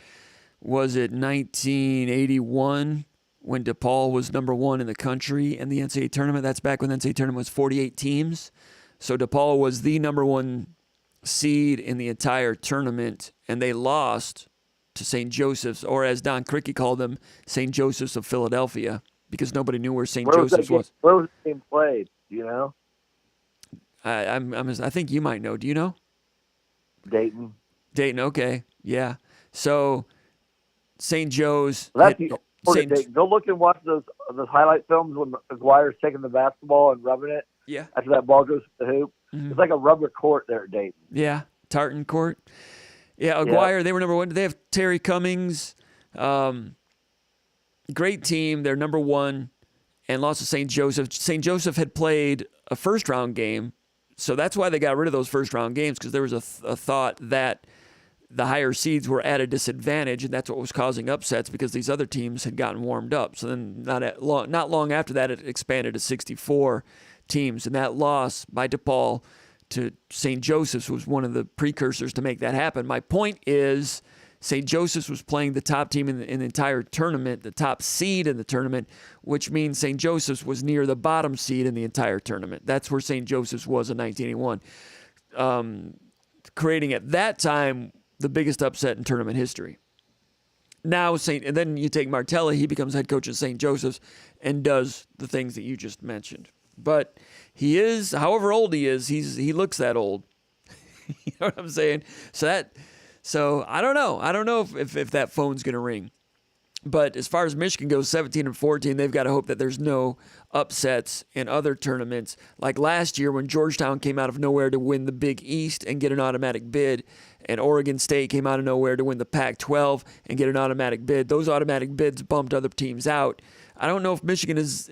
was it 1981? When DePaul was number 1 in the country in the NCAA tournament. That's back when the NCAA tournament was 48 teams. So DePaul was the number 1 seed in the entire tournament, and they lost to St. Joseph's, or as Don Crickey called them, St. Joseph's of Philadelphia, because nobody knew where St. Joseph's was. Where was the game played? Do you know? I think you might know. Do you know? Dayton. Okay. Yeah. So St. Joe's. Go look and watch those highlight films when Aguirre's taking the basketball and rubbing it. Yeah. After that ball goes to the hoop. Mm-hmm. It's like a rubber court there at Dayton. Yeah. Tartan court. Yeah, Aguirre, They were number 1. They have Terry Cummings. Great team. They're number 1 and lost to St. Joseph. St. Joseph had played a first-round game, so that's why they got rid of those first-round games, because there was a thought that the higher seeds were at a disadvantage, and that's what was causing upsets because these other teams had gotten warmed up. So then not long after that, it expanded to 64 teams, and that loss by DePaul to St. Joseph's was one of the precursors to make that happen. My point is St. Joseph's was playing the top team in the entire tournament, the top seed in the tournament, which means St. Joseph's was near the bottom seed in the entire tournament. That's where St. Joseph's was in 1981, creating at that time the biggest upset in tournament history. And then you take Martelli, he becomes head coach at St. Joseph's and does the things that you just mentioned. But he is, however old he is, he looks that old. You know what I'm saying? So I don't know. I don't know if that phone's going to ring. But as far as Michigan goes, 17-14, they've got to hope that there's no upsets in other tournaments. Like last year when Georgetown came out of nowhere to win the Big East and get an automatic bid, and Oregon State came out of nowhere to win the Pac-12 and get an automatic bid. Those automatic bids bumped other teams out. I don't know if Michigan is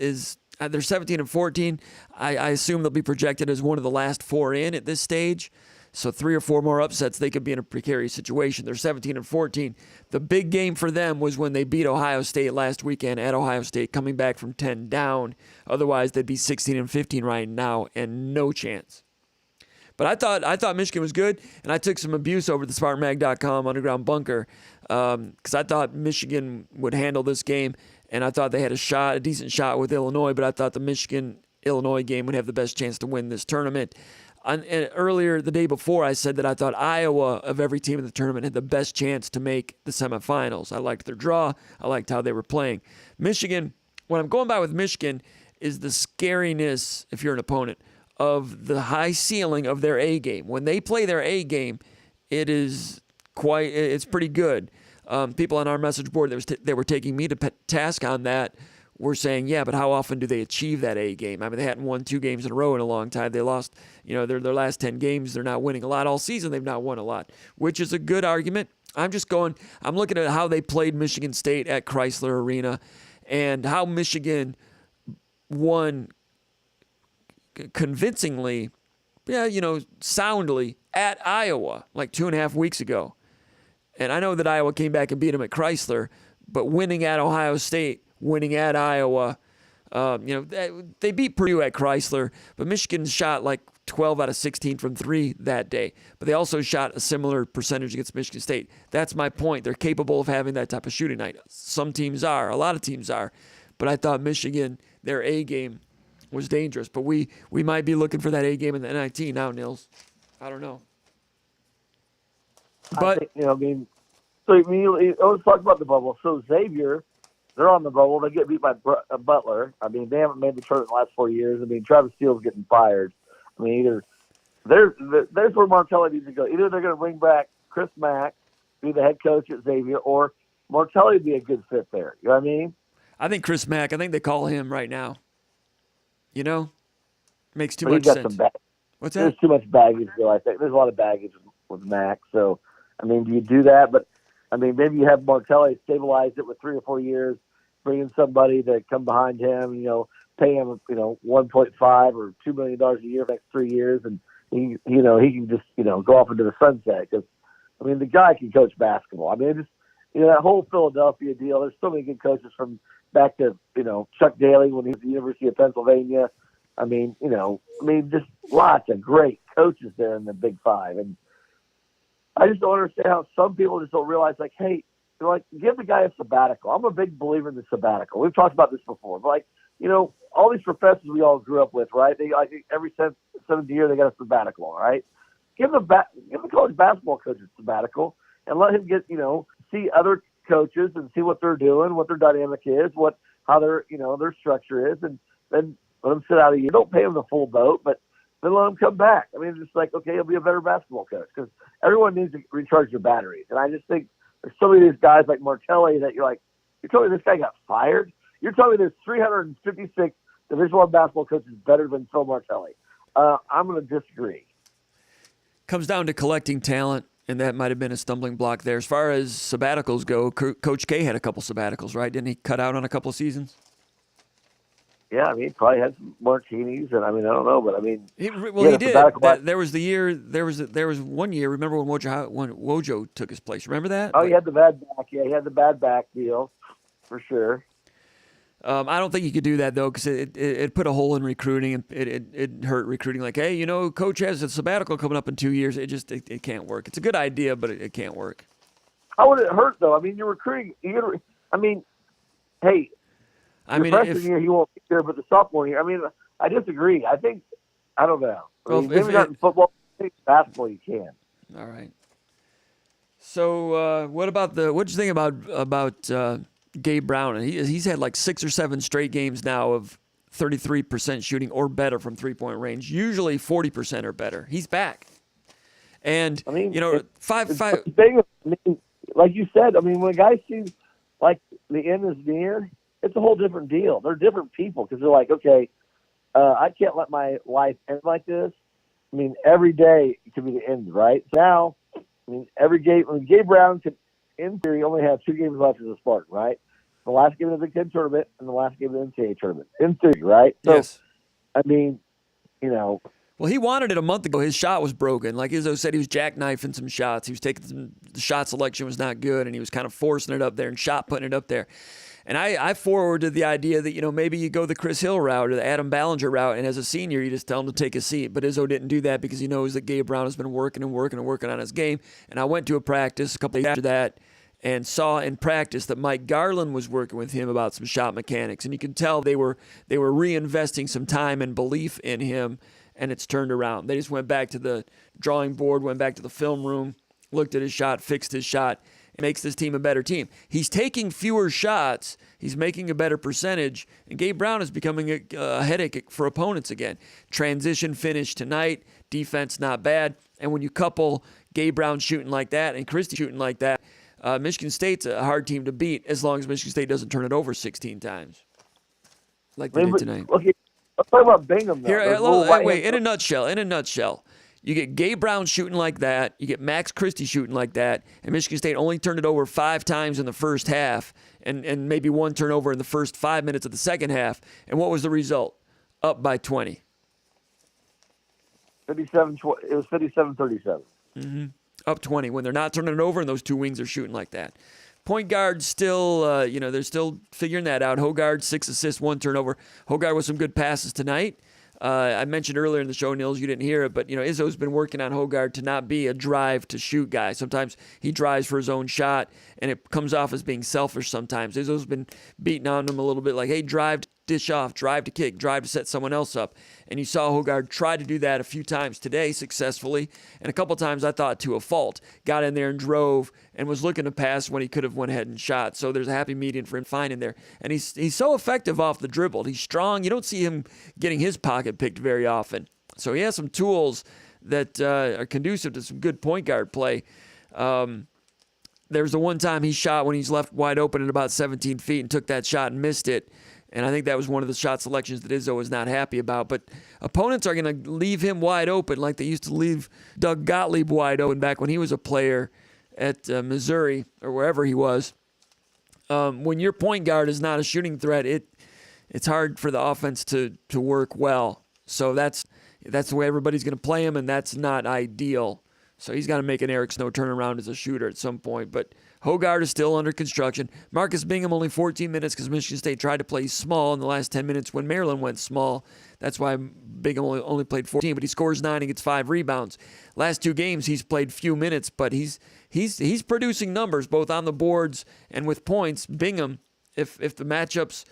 they're 17-14. I assume they'll be projected as one of the last 4 in at this stage. So 3 or 4 more upsets, they could be in a precarious situation. They're 17-14. The big game for them was when they beat Ohio State last weekend at Ohio State, coming back from 10 down. Otherwise, they'd be 16-15 right now and no chance. But I thought Michigan was good, and I took some abuse over the SpartanMag.com underground bunker because I thought Michigan would handle this game, and I thought they had a decent shot with Illinois, but I thought the Michigan-Illinois game would have the best chance to win this tournament. And earlier, the day before, I said that I thought Iowa, of every team in the tournament, had the best chance to make the semifinals. I liked their draw. I liked how they were playing. Michigan, what I'm going by with Michigan is the scariness, if you're an opponent, of the high ceiling of their A game. When they play their A game, it's pretty good. People on our message board they were taking me to task on that were saying, yeah, but how often do they achieve that A game? I mean, they hadn't won 2 games in a row in a long time. They lost, their last 10 games. They're not winning a lot all season. They've not won a lot, which is a good argument. I'm looking at how they played Michigan State at Chrysler Arena and how Michigan won convincingly, soundly at Iowa like 2.5 weeks ago. And I know that Iowa came back and beat them at Chrysler, but winning at Ohio State, winning at Iowa, they beat Purdue at Chrysler, but Michigan shot like 12 out of 16 from 3 that day. But they also shot a similar percentage against Michigan State. That's my point. They're capable of having that type of shooting night. Some teams are. A lot of teams are. But I thought Michigan, their A game, was dangerous. But we might be looking for that A game in the NIT now, Nils. I don't know. But I think, you always talk about the bubble. So Xavier, they're on the bubble. They get beat by Butler. I mean, they haven't made the tournament in the last 4 years. I mean, Travis Steele's getting fired. I mean, there's where Martelli needs to go. Either they're going to bring back Chris Mack, be the head coach at Xavier, or Martelli would be a good fit there. You know what I mean? I think Chris Mack, I think they call him right now. Makes too much sense. What's that? There's too much baggage, though, I think. There's a lot of baggage with Mack. So, I mean, do you do that? But, I mean, maybe you have Martelli stabilize it with 3 or 4 years, bring in somebody to come behind him, pay him, $1.5 or $2 million a year for the next 3 years, and he can just, go off into the sunset. Because, I mean, the guy can coach basketball. I mean, that whole Philadelphia deal. There's so many good coaches from back to, Chuck Daly when he was at the University of Pennsylvania. I mean, just lots of great coaches there in the Big Five, and I just don't understand how some people just don't realize, like, hey, give the guy a sabbatical. I'm a big believer in the sabbatical. We've talked about this before, but all these professors we all grew up with, right? They every 7th year they got a sabbatical, all right? Give the college basketball coach a sabbatical and let him get see other coaches and see what they're doing, what their dynamic is, how their their structure is, and then let them sit out a year. Don't pay them the full boat, but then let them come back. I mean, it's just like, okay, he'll be a better basketball coach because everyone needs to recharge their batteries. And I just think there's so many of these guys like Martelli that you're telling me this guy got fired? You're telling me there's 356 Division I basketball coaches better than Phil Martelli. I'm going to disagree. Comes down to collecting talent, and that might have been a stumbling block there. As far as sabbaticals go, Coach K had a couple sabbaticals, right? Didn't he cut out on a couple of seasons? Yeah, I mean, he probably had some martinis, and I don't know, but I mean, he did. There was 1 year. Remember when Wojo took his place? Remember that? Oh, he had the bad back. Yeah, he had the bad back deal for sure. I don't think you could do that though, because it put a hole in recruiting, and it hurt recruiting. Like, hey, coach has a sabbatical coming up in 2 years. It can't work. It's a good idea, but it can't work. How would it hurt though? I mean, you're recruiting. Hey. Freshman year he won't be here, but the sophomore year, I disagree. I don't know. Maybe not in football. I think basketball you can. All right. So what did you think about Gabe Brown? He's had like 6 or 7 straight games now of 33% shooting or better from 3-point range. Usually 40% or better. He's back. And five. Like you said, when a guy sees like the end is near, it's a whole different deal. They're different people because they're like, okay, I can't let my life end like this. Every day could be the end, right? So now, every game, Gabe Brown could, in theory, only have 2 games left as a Spartan, right? The last game of the Big Ten tournament and the last game of the NCAA tournament. In theory, right? So, yes. Well, he wanted it a month ago. His shot was broken. Like Izzo said, he was jackknifing some shots. He was the shot selection was not good, and he was kind of forcing it up there and putting it up there. And I forwarded the idea that, maybe you go the Chris Hill route or the Adam Ballinger route, and as a senior, you just tell him to take a seat. But Izzo didn't do that because he knows that Gabe Brown has been working on his game. And I went to a practice a couple days after that and saw in practice that Mike Garland was working with him about some shot mechanics. And you can tell they were reinvesting some time and belief in him, and it's turned around. They just went back to the drawing board, went back to the film room, looked at his shot, fixed his shot, It makes this team a better team. He's taking fewer shots. He's making a better percentage. And Gabe Brown is becoming a headache for opponents again. Transition finish tonight. Defense not bad. And when you couple Gabe Brown shooting like that and Christie shooting like that, Michigan State's a hard team to beat as long as Michigan State doesn't turn it over 16 times like they did tonight. Okay, let's talk about Bingham, though. In a nutshell, you get Gabe Brown shooting like that, you get Max Christie shooting like that, and Michigan State only turned it over 5 times in the first half and maybe 1 turnover in the first 5 minutes of the second half. And what was the result? Up by 20. 57. It was 57-37. Mm-hmm. Up 20 when they're not turning it over and those two wings are shooting like that. Point guard still, they're still figuring that out. Hogard, 6 assists, 1 turnover. Hogard with some good passes tonight. I mentioned earlier in the show, Nils, you didn't hear it, but Izzo's been working on Hogard to not be a drive to shoot guy. Sometimes he drives for his own shot, and it comes off as being selfish sometimes. Izzo's been beating on him a little bit like, hey, drive to dish off, drive to kick, drive to set someone else up. And you saw Hogard try to do that a few times today successfully, and a couple times I thought to a fault. Got in there and drove and was looking to pass when he could have went ahead and shot. So there's a happy median for him finding there. And he's so effective off the dribble. He's strong. You don't see him getting his pocket picked very often. So he has some tools that are conducive to some good point guard play. There's the one time he shot when he's left wide open at about 17 feet and took that shot and missed it. And I think that was one of the shot selections that Izzo was not happy about. But opponents are going to leave him wide open like they used to leave Doug Gottlieb wide open back when he was a player at Missouri or wherever he was. When your point guard is not a shooting threat, it's hard for the offense to work well. So that's the way everybody's going to play him, and that's not ideal. So he's got to make an Eric Snow turnaround as a shooter at some point. But Hogard is still under construction. Marcus Bingham only 14 minutes because Michigan State tried to play small in the last 10 minutes when Maryland went small. That's why Bingham only played 14, but he scores 9 and gets 5 rebounds. Last 2 games he's played few minutes, but he's producing numbers both on the boards and with points. Bingham, if the matchups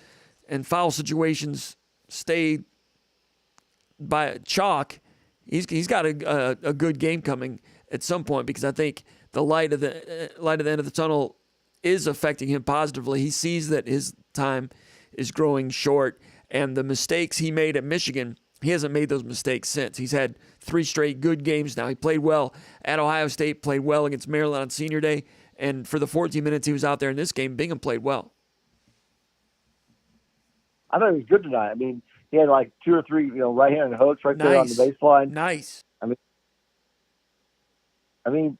and foul situations stay by chalk, he's got a good game coming at some point, because I think the light at the end of the tunnel is affecting him positively. He sees that his time is growing short, and the mistakes he made at Michigan, he hasn't made those mistakes since. He's had 3 straight good games now. He played well at Ohio State, played well against Maryland on Senior Day, and for the 14 minutes he was out there in this game, Bingham played well. I thought he was good tonight. I mean, he had like 2 or 3, right-handed hooks right there on the baseline. Nice. I mean,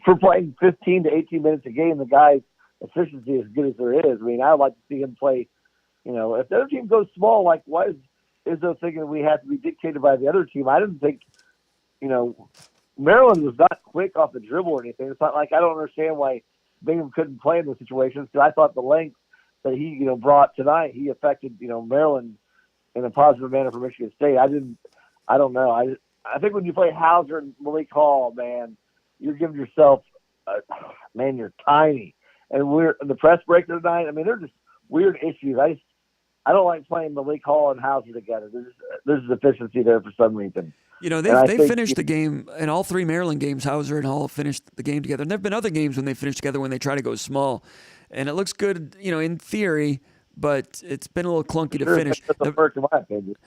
for playing 15 to 18 minutes a game, the guy's efficiency is as good as there is. I mean, I would like to see him play. If the other team goes small, like, why is Izzo thinking we have to be dictated by the other team? I didn't think, Maryland was not quick off the dribble or anything. It's not like I don't understand why Bingham couldn't play in those situations, because I thought the length that he, brought tonight, he affected, Maryland in a positive manner for Michigan State. I don't know. I think when you play Hauser and Malik Hall, man, you're giving yourself, you're tiny. And the press breaker tonight, I mean, they're just weird issues. I don't like playing Malik Hall and Hauser together. There's a deficiency there for some reason. They finished the game in all 3 Maryland games. Hauser and Hall finished the game together. And there have been other games when they finish together when they try to go small. And it looks good, in theory, but it's been a little clunky to finish.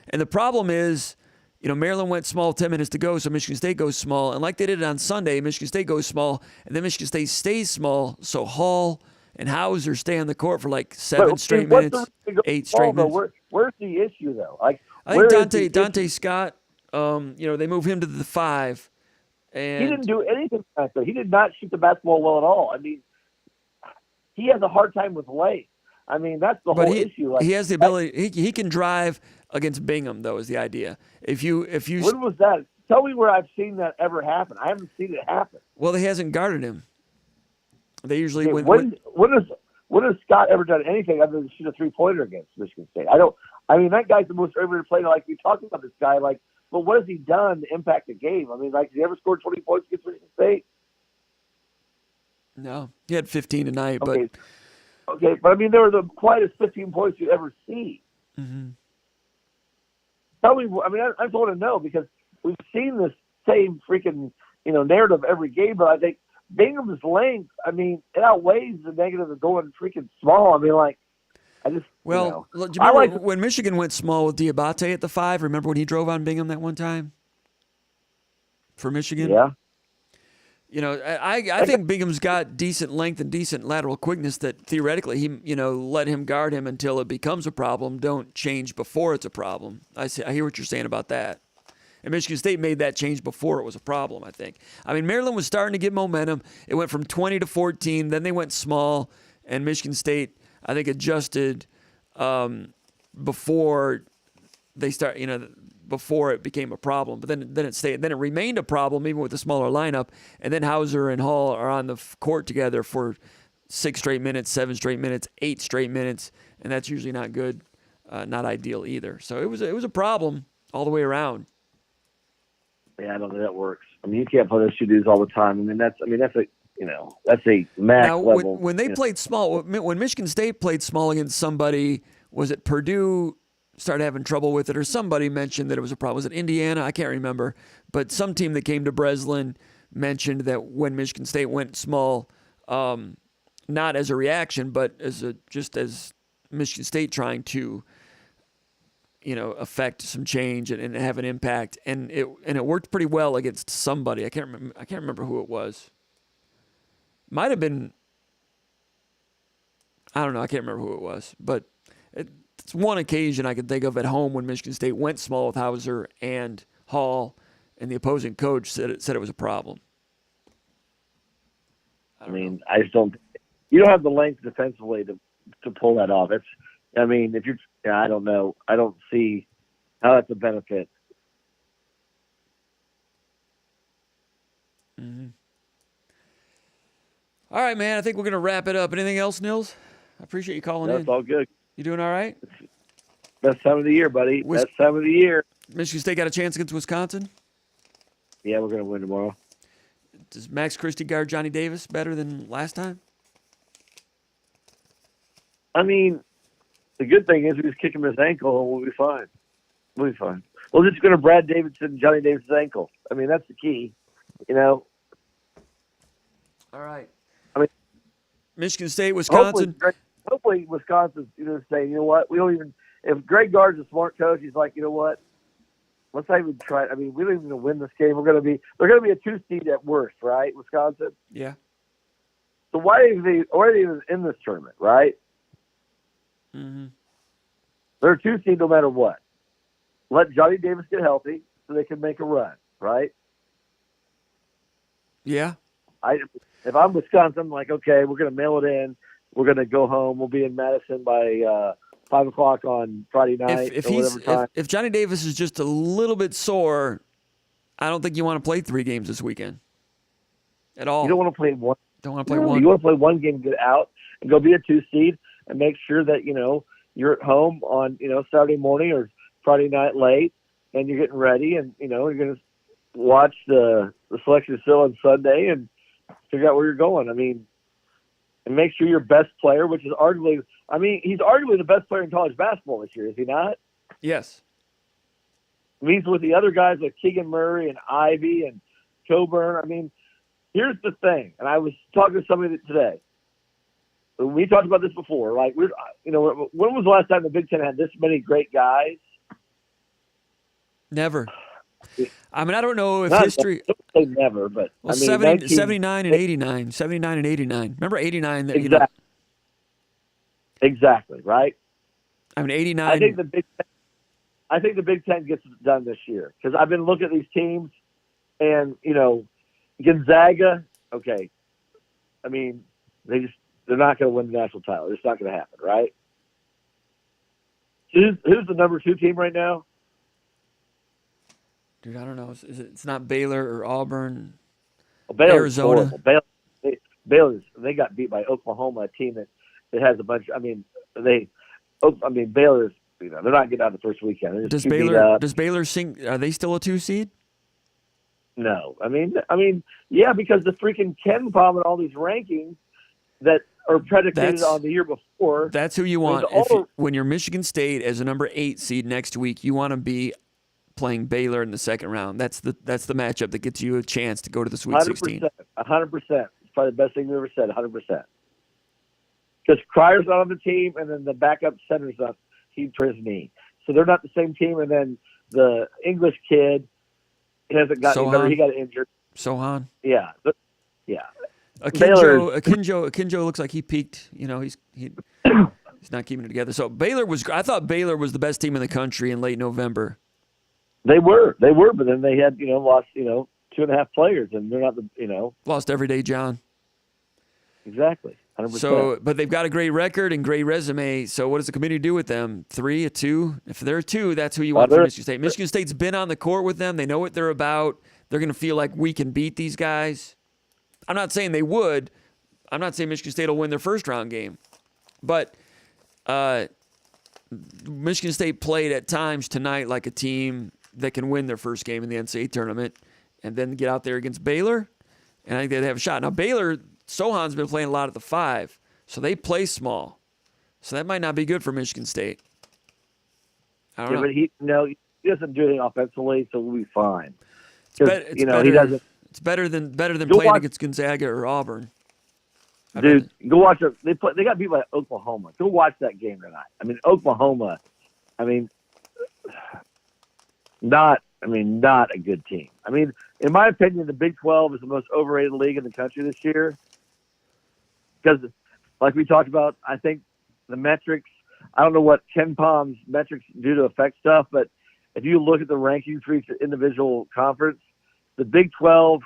And the problem is, Maryland went small 10 minutes to go, so Michigan State goes small. And like they did it on Sunday, Michigan State goes small, and then Michigan State stays small, so Hall and Hauser stay on the court for like 7 straight minutes, 8 straight minutes. Where's the issue, though? I think Dante Scott, they move him to the 5. And he didn't do anything like that. He did not shoot the basketball well at all. I mean, he has a hard time with legs. I mean, that's the whole issue. Like, he has the ability. He can drive against Bingham, though, is the idea. If you when was that? Tell me where I've seen that ever happen. I haven't seen it happen. Well, he hasn't guarded him. They usually when has Scott ever done anything other than shoot a 3-pointer against Michigan State? That guy's the most favorite player. Like, we talked about this guy, like, but what has he done to impact the game? I mean, like, did he ever score 20 points against Michigan State? No, he had 15 tonight, but but I mean, they were the quietest 15 points you'd ever see. Mm-hmm. Tell me, I mean, I just want to know, because we've seen this same freaking, narrative every game, but I think Bingham's length, I mean, it outweighs the negative of going freaking small. I mean, like, I just, Well, you know, do you remember when Michigan went small with Diabate at the 5? Remember when he drove on Bingham that one time for Michigan? Yeah. You know, I think Bingham's got decent length and decent lateral quickness that theoretically he, let him guard him until it becomes a problem. Don't change before it's a problem. I hear what you're saying about that. And Michigan State made that change before it was a problem, I think. I mean, Maryland was starting to get momentum. It went from 20 to 14. Then they went small, and Michigan State, I think, adjusted before they start, before it became a problem. But then it remained a problem even with the smaller lineup. And then Hauser and Hall are on the court together for 6 straight minutes, 7 straight minutes, 8 straight minutes, and that's usually not good, not ideal either. So it was a problem all the way around. Yeah, I don't think that works. I mean, you can't play those two dudes all the time. I mean, that's a max now, level. when they played small, when Michigan State played small against somebody, was it Purdue started having trouble with it, or somebody mentioned that it was a problem? Was it Indiana? I can't remember. But some team that came to Breslin mentioned that when Michigan State went small, not as a reaction, but just as Michigan State trying to affect some change and have an impact, and it worked pretty well against somebody. I can't remember who it was. Might have been, I don't know. I can't remember who it was, but it's one occasion I can think of at home when Michigan State went small with Hauser and Hall, and the opposing coach said it was a problem. I just don't. You don't have the length defensively to pull that off. I don't know. I don't see how that's a benefit. Mm-hmm. All right, man. I think we're going to wrap it up. Anything else, Nils? I appreciate you calling in. That's all good. You doing all right? Best time of the year, buddy. Best time of the year. Michigan State got a chance against Wisconsin? Yeah, we're going to win tomorrow. Does Max Christie guard Johnny Davis better than last time? I mean, the good thing is we just kick him his ankle and we'll be fine. We'll be fine. We're just going to Brad Davidson and Johnny Davis' ankle. I mean, that's the key, All right. Michigan State, Wisconsin. Hopefully Wisconsin's going to say, you know what, we don't even – if Greg Gard's a smart coach, he's like, you know what, let's not even try – I mean, we don't even win this game. They're going to be a 2 seed at worst, right, Wisconsin? Yeah. So why are they even in this tournament, right? Mm-hmm. They're a 2 seed no matter what. Let Johnny Davis get healthy so they can make a run, right? Yeah. If I'm Wisconsin, I'm like, okay, we're going to mail it in. We're going to go home. We'll be in Madison by 5 o'clock on Friday night if Johnny Davis is just a little bit sore, I don't think you want to play 3 games this weekend at all. You don't want to play one. Don't want to play one. You want to play one game, get out, and go be a 2 seed, and make sure that you're at home on Saturday morning or Friday night late, and you're getting ready, and you're going to watch the selection still on Sunday and figure out where you're going. I mean, and make sure your best player, which is arguably, he's arguably the best player in college basketball this year, is he not? Yes. He's with the other guys like Keegan Murray and Ivy and Coburn. I mean, here's the thing, and I was talking to somebody today. We talked about this before. Like, when was the last time the Big Ten had this many great guys? Never. I don't know if history. Don't say never, but 79 and 89. 79 and 89. Remember 89? That, Exactly, right? 89. I think the Big Ten gets it done this year because I've been looking at these teams, and Gonzaga. Okay, they're not going to win the national title. It's not going to happen, right? Who's the number 2 team right now? Dude, I don't know. It's not Baylor or Auburn, Arizona. Baylor, they got beat by Oklahoma, a team that has a bunch. Baylor's, they're not getting out the first weekend. Does Baylor sink? Are they still a 2 seed? No. Yeah, because the freaking Ken Palm and all these rankings that are predicated on the year before. That's who you want. When you're Michigan State as a number 8 seed next week, you want to be playing Baylor in the second round. That's the matchup that gets you a chance to go to the Sweet 16. 100%. probably the best thing we ever said, 100%. Because Cryer's not on the team, and then the backup center's not. He tore his knee. So they're not the same team, and then the English kid hasn't gotten better. He got injured. Sohan? Yeah. Yeah. Akinjo looks like he peaked. He's not keeping it together. So I thought Baylor was the best team in the country in late November. They were, but then they had, lost, 2.5 players, and they're not Lost Everyday John. Exactly. 100%. So, but they've got a great record and great resume. So what does the committee do with them? 3, a 2? If they're a 2, that's who you want for Michigan State. Michigan State's been on the court with them. They know what they're about. They're going to feel like we can beat these guys. I'm not saying they would. I'm not saying Michigan State will win their first round game. But Michigan State played at times tonight like a team that can win their first game in the NCAA tournament and then get out there against Baylor. And I think they'd have a shot. Now, Baylor, Sohan's been playing a lot at the 5, so they play small. So that might not be good for Michigan State. I don't know. But he doesn't do anything offensively, so we'll be fine. He doesn't. It's better than playing against Gonzaga or Auburn. Dude, go watch it. They got beat by Oklahoma. Go watch that game tonight. I mean, Oklahoma. Not a good team. I mean, in my opinion, the Big 12 is the most overrated league in the country this year. Because, like we talked about, I think the metrics. I don't know what Ken Palm's metrics do to affect stuff, but if you look at the rankings for each individual conference, the Big 12.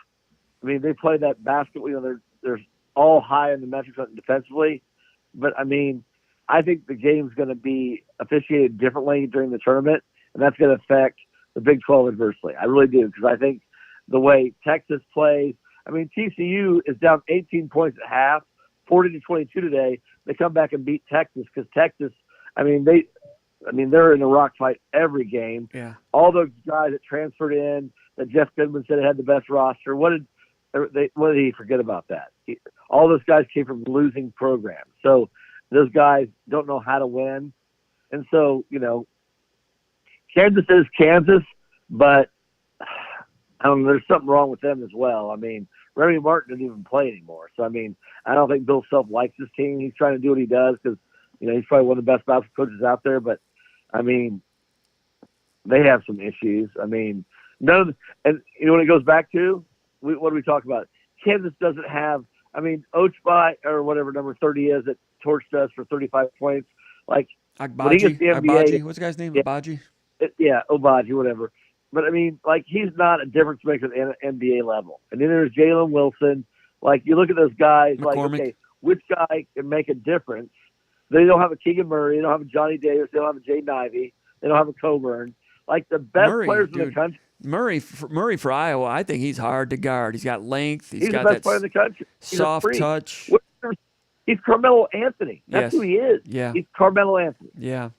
I mean, they play that basketball. They're all high in the metrics defensively, but I mean, I think the game's going to be officiated differently during the tournament, and that's going to affect the Big 12 adversely. I really do, because I think the way Texas plays. I mean, TCU is down 18 points at half, 40-22 today. They come back and beat Texas because Texas. They're in a rock fight every game. Yeah. All those guys that transferred in, that Jeff Goodman said had the best roster. What did he forget about that? All those guys came from losing programs. So those guys don't know how to win. And so, Kansas is Kansas, but I don't know, there's something wrong with them as well. I mean, Remy Martin doesn't even play anymore. So, I mean, I don't think Bill Self likes his team. He's trying to do what he does because, he's probably one of the best basketball coaches out there. But, I mean, they have some issues. I mean, when it goes back to, what do we talk about? Kansas doesn't have, Ochbai or whatever number 30 is that torched us for 35 points. Like, when he gets the NBA, what's the guy's name? Yeah. Agbaji? Obagi, whatever. But, he's not a difference maker at the NBA level. And then there's Jalen Wilson. Like, you look at those guys, McCormick. Like, okay, which guy can make a difference? They don't have a Keegan Murray. They don't have a Johnny Davis. They don't have a Jaden Ivey. They don't have a Coburn. Like, the best players in the country. Murray for Iowa, I think he's hard to guard. He's got length. He's got the best player in the country. Soft touch. He's Carmelo Anthony. That's who he is. Yeah. He's Carmelo Anthony. Yeah.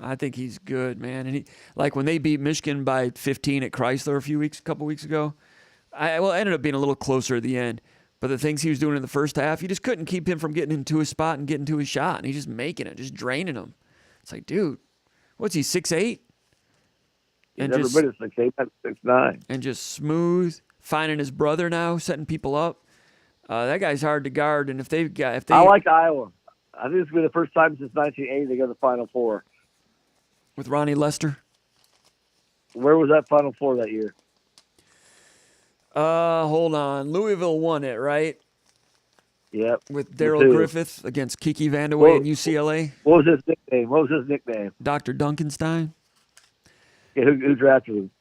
I think he's good, man. And when they beat Michigan by 15 at Chrysler a couple weeks ago, it ended up being a little closer at the end. But the things he was doing in the first half, you just couldn't keep him from getting into his spot and getting to his shot. And he's just making it, just draining him. It's like, dude, what's he, 6'8"? He's never been a 6'8", 6'9". And just smooth, finding his brother now, setting people up. That guy's hard to guard. And I like Iowa. I think this will be the first time since 1980 they go to the Final Four. With Ronnie Lester? Where was that Final Four that year? Hold on. Louisville won it, right? Yep. With Daryl Griffith against Kiki Vandeweghe and UCLA. What was his nickname? Dr. Dunkenstein. Yeah, who drafted him?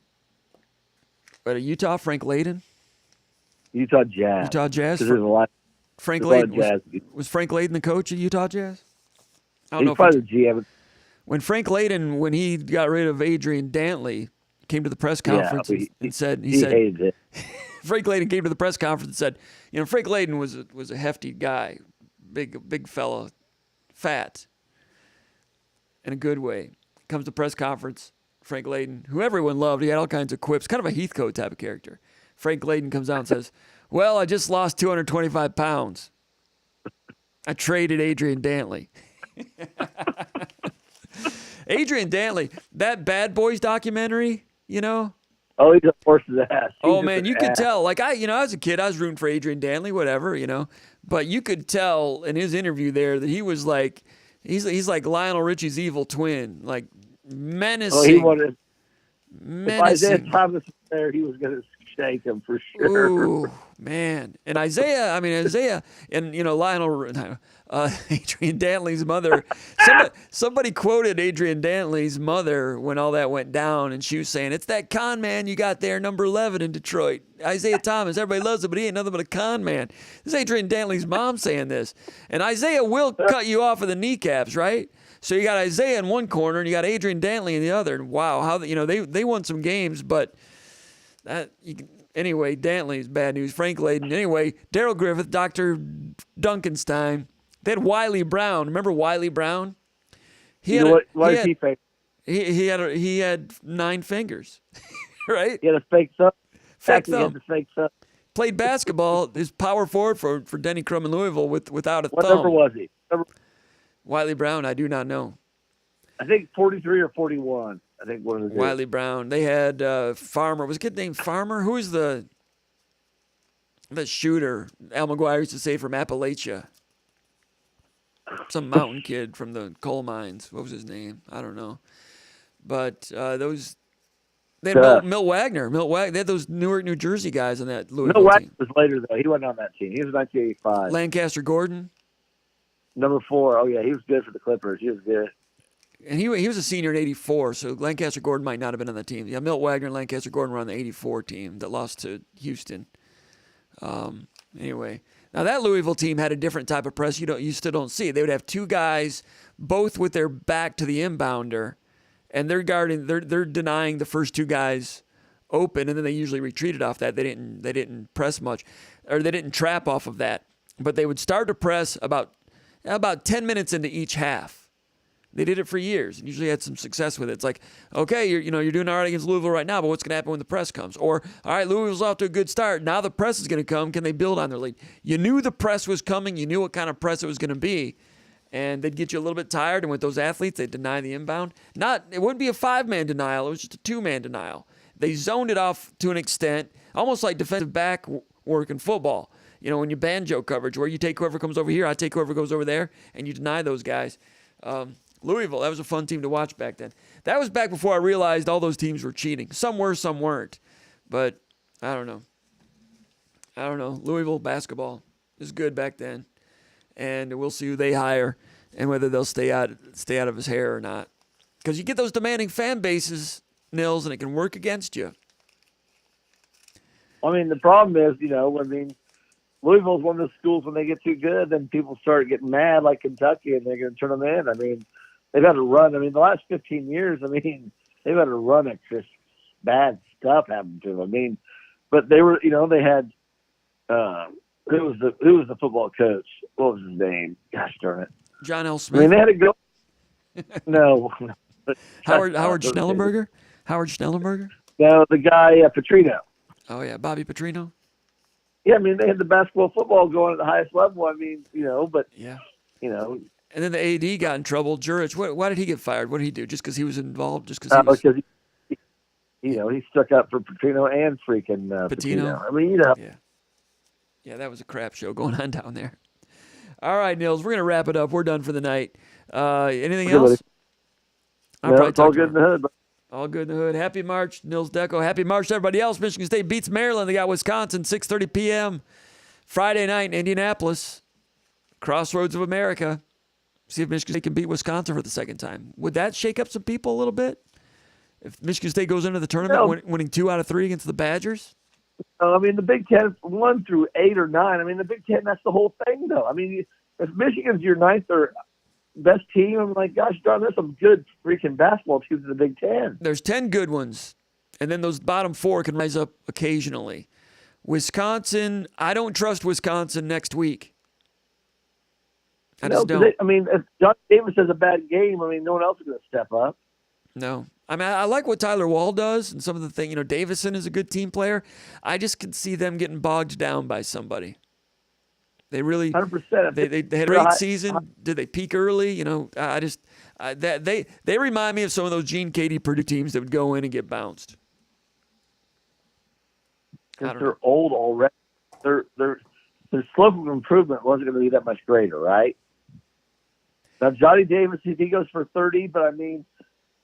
At Utah, Frank Layden. Utah Jazz. There's a lot. Frank Layden was Frank Layden the coach at Utah Jazz? I don't know. He's probably the GM. When Frank Layden, when he got rid of Adrian Dantley, came to the press conference and said he hated it. Frank Layden came to the press conference and said, Frank Layden was a hefty guy, big fella, fat, in a good way. Comes to press conference. Frank Layden, who everyone loved, he had all kinds of quips, kind of a Heathcote type of character. Frank Layden comes out and says, well, I just lost 225 pounds. I traded Adrian Dantley. Adrian Dantley, that Bad Boys documentary, Oh, he's a horse's ass. Oh man, you could tell. Like I was a kid, I was rooting for Adrian Dantley, whatever, but you could tell in his interview there that he was like, he's like Lionel Richie's evil twin, like menacing. Oh, he wanted. Menacing. If Isaiah Thomas was there, he was going to shake him for sure. Ooh, man. And Isaiah, and Lionel, Adrian Dantley's mother. Somebody quoted Adrian Dantley's mother when all that went down, and she was saying, "It's that con man you got there, number 11 in Detroit. Isaiah Thomas, everybody loves him, but he ain't nothing but a con man." This is Adrian Dantley's mom saying this. And Isaiah will cut you off of the kneecaps, right? So you got Isaiah in one corner, and you got Adrian Dantley in the other. And wow, how they won some games, but anyway, Dantley's bad news. Frank Layden. Anyway, Darrell Griffith, Dr. Duncanstein. They had Wiley Brown. Remember Wiley Brown? He had 9 fingers, right? He had a fake thumb. Fake thumb. He had the fake thumb. Played basketball. His power forward for Denny Crum in Louisville without a thumb. What number was he? Wiley Brown, I do not know. I think 43 or 41. I think one of the Wiley Brown. They had Farmer. Was a kid named Farmer? Who is the shooter Al McGuire used to say from Appalachia? Some mountain kid from the coal mines. What was his name? I don't know. But they had Milt Wagner. They had those Newark, New Jersey guys on that Louisville Milt Wagner team. was later, though. He wasn't on that team. He was 1985. Lancaster Gordon. Number 4. Oh, yeah. He was good for the Clippers. He was good. And he was a senior in 84, so Lancaster Gordon might not have been on the team. Yeah, Milt Wagner and Lancaster Gordon were on the 84 team that lost to Houston. Anyway, now that Louisville team had a different type of press you still don't see. They would have 2 guys both with their back to the inbounder, and they're denying the first 2 guys open, and then they usually retreated off that. They didn't press much, or they didn't trap off of that. But they would start to press about 10 minutes into each half. They did it for years and usually had some success with it. It's like, okay, you're doing all right against Louisville right now, but what's going to happen when the press comes? Or, all right, Louisville's off to a good start. Now the press is going to come. Can they build on their lead? You knew the press was coming. You knew what kind of press it was going to be. And they'd get you a little bit tired. And with those athletes, they'd deny the inbound. It wouldn't be a 5-man denial. It was just a 2-man denial. They zoned it off to an extent, almost like defensive back work in football. When you banjo coverage, where you take whoever comes over here, I take whoever goes over there, and you deny those guys. Louisville, that was a fun team to watch back then. That was back before I realized all those teams were cheating. Some were, some weren't. But I don't know. Louisville basketball is good back then. And we'll see who they hire and whether they'll stay out of his hair or not. Because you get those demanding fan bases, Nils, and it can work against you. I mean, the problem is, Louisville's one of those schools when they get too good, then people start getting mad like Kentucky, and they're going to turn them in. I mean, they've had a run. I mean, the last 15 years, they've had a run of just bad stuff happen to them. I mean, but they were, they had, who was the football coach? What was his name? Gosh darn it. John L. Smith. I mean, they had to go. No. Howard Schnellenberger? Howard Schnellenberger? No, the guy, Petrino. Oh, yeah, Bobby Petrino? Yeah, I mean, they had the basketball, football going at the highest level. I mean, but, yeah. And then the AD got in trouble. Jurich, why did he get fired? What did he do? Just because he was involved? Just because he stuck up for Petrino and freaking Patino. I mean, Yeah, that was a crap show going on down there. All right, Nils, we're going to wrap it up. We're done for the night. Anything else? It's all good in the hood. All good in the hood. Happy March, Nils Deco. Happy March to everybody else. Michigan State beats Maryland. They got Wisconsin, 6:30 p.m. Friday night in Indianapolis. Crossroads of America. See if Michigan State can beat Wisconsin for the second time. Would that shake up some people a little bit? If Michigan State goes into the tournament winning 2 out of 3 against the Badgers? I mean, the Big Ten, 1 through 8 or 9. I mean, the Big Ten, that's the whole thing, though. I mean, if Michigan's your 9th or best team, I'm like, gosh darn, there's some good freaking basketball teams in the Big Ten. There's 10 good ones, and then those bottom 4 can rise up occasionally. Wisconsin, I don't trust Wisconsin next week. I just don't. If John Davis has a bad game, no one else is going to step up. No. I like what Tyler Wall does and some of the things. Davison is a good team player. I just can see them getting bogged down by somebody. They really 100%. They had a great season. Did they peak early? They remind me of some of those Gene Katie Purdue teams that would go in and get bounced. I because don't they're know. old already. Their slope of improvement wasn't going to be that much greater, right? Now Johnny Davis, if he goes for 30, but I mean,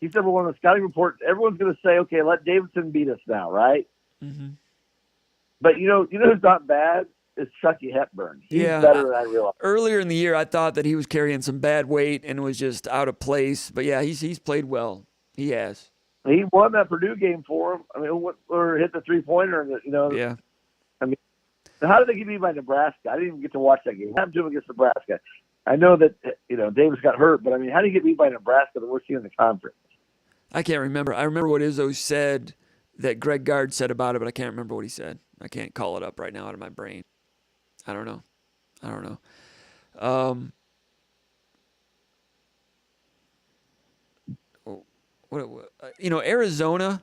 he's number one on the scouting report. Everyone's going to say, okay, let Davidson beat us now, right? Mm-hmm. But you know who's not bad is Chucky Hepburn. He's better than I realized. Earlier in the year, I thought that he was carrying some bad weight and was just out of place. But yeah, he's played well. He has. He won that Purdue game for him. I mean, or hit the 3-pointer, Yeah. I mean, how did they get beat by Nebraska? I didn't even get to watch that game. What happened to him against Nebraska? I know that Davis got hurt, but I mean, how did he get beat by Nebraska, the worst team in the conference? I can't remember. I remember what Izzo said that Greg Gard said about it, but I can't remember what he said. I can't call it up right now out of my brain. I don't know. Arizona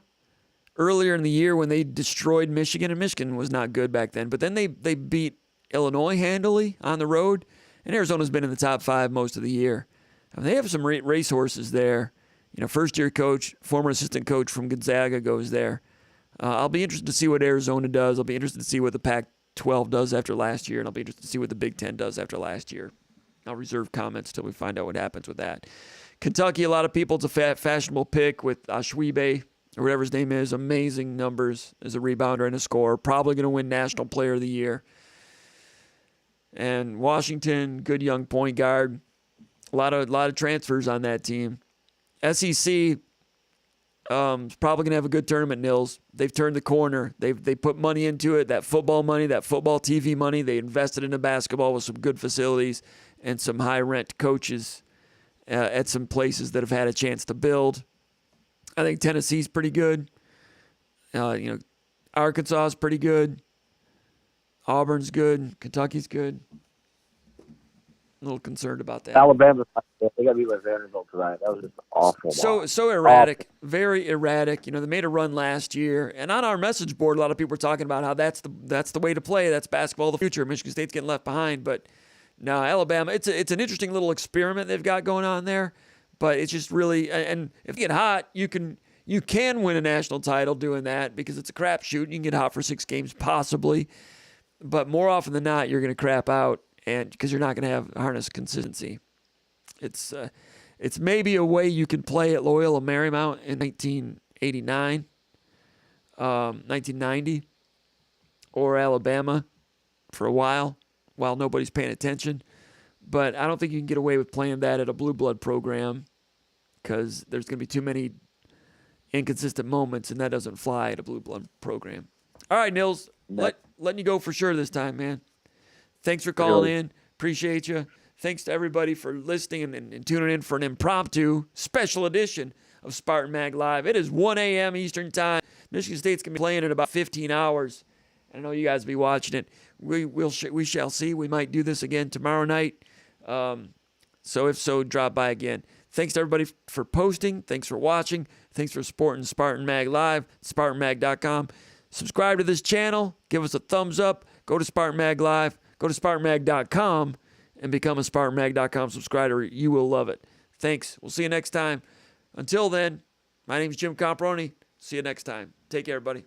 earlier in the year when they destroyed Michigan, and Michigan was not good back then, but then they beat Illinois handily on the road, and Arizona's been in the top 5 most of the year. I mean, they have some racehorses there. First-year coach, former assistant coach from Gonzaga goes there. I'll be interested to see what Arizona does. I'll be interested to see what the Pac-12 does after last year, and I'll be interested to see what the Big Ten does after last year. I'll reserve comments till we find out what happens with that. Kentucky, a lot of people, it's a fashionable pick with Ashwibe, or whatever his name is. Amazing numbers as a rebounder and a scorer. Probably going to win National Player of the Year. And Washington, good young point guard. A lot of transfers on that team. SEC is probably going to have a good tournament, Nils. They've turned the corner. They put money into it, that football money, that football TV money. They invested into basketball with some good facilities and some high-rent coaches at some places that have had a chance to build. I think Tennessee's pretty good. Arkansas is pretty good. Auburn's good. Kentucky's good. A little concerned about that. Alabama's not good. They got beat by Vanderbilt tonight. That was just awful. So erratic, very erratic. They made a run last year, and on our message board, a lot of people were talking about how that's the way to play. That's basketball of the future. Michigan State's getting left behind, but no, Alabama. It's an interesting little experiment they've got going on there, but it's just really. And if you get hot, you can win a national title doing that because it's a crapshoot. You can get hot for 6 games possibly, but more often than not, you're going to crap out. And because you're not going to have harness consistency, it's maybe a way you can play at Loyola Marymount in 1989, 1990, or Alabama for a while nobody's paying attention. But I don't think you can get away with playing that at a blue blood program because there's going to be too many inconsistent moments, and that doesn't fly at a blue blood program. All right, Nils, letting you go for sure this time, man. Thanks for calling in. Appreciate you. Thanks to everybody for listening and tuning in for an impromptu special edition of SpartanMag Live. It is 1 a.m. Eastern Time. Michigan State's going to be playing in about 15 hours. I know you guys will be watching it. We shall see. We might do this again tomorrow night. So if so, drop by again. Thanks to everybody for posting. Thanks for watching. Thanks for supporting SpartanMag Live, SpartanMag.com. Subscribe to this channel. Give us a thumbs up. Go to SpartanMag Live. Go to SpartanMag.com and become a SpartanMag.com subscriber. You will love it. Thanks. We'll see you next time. Until then, my name is Jim Comparoni. See you next time. Take care, everybody.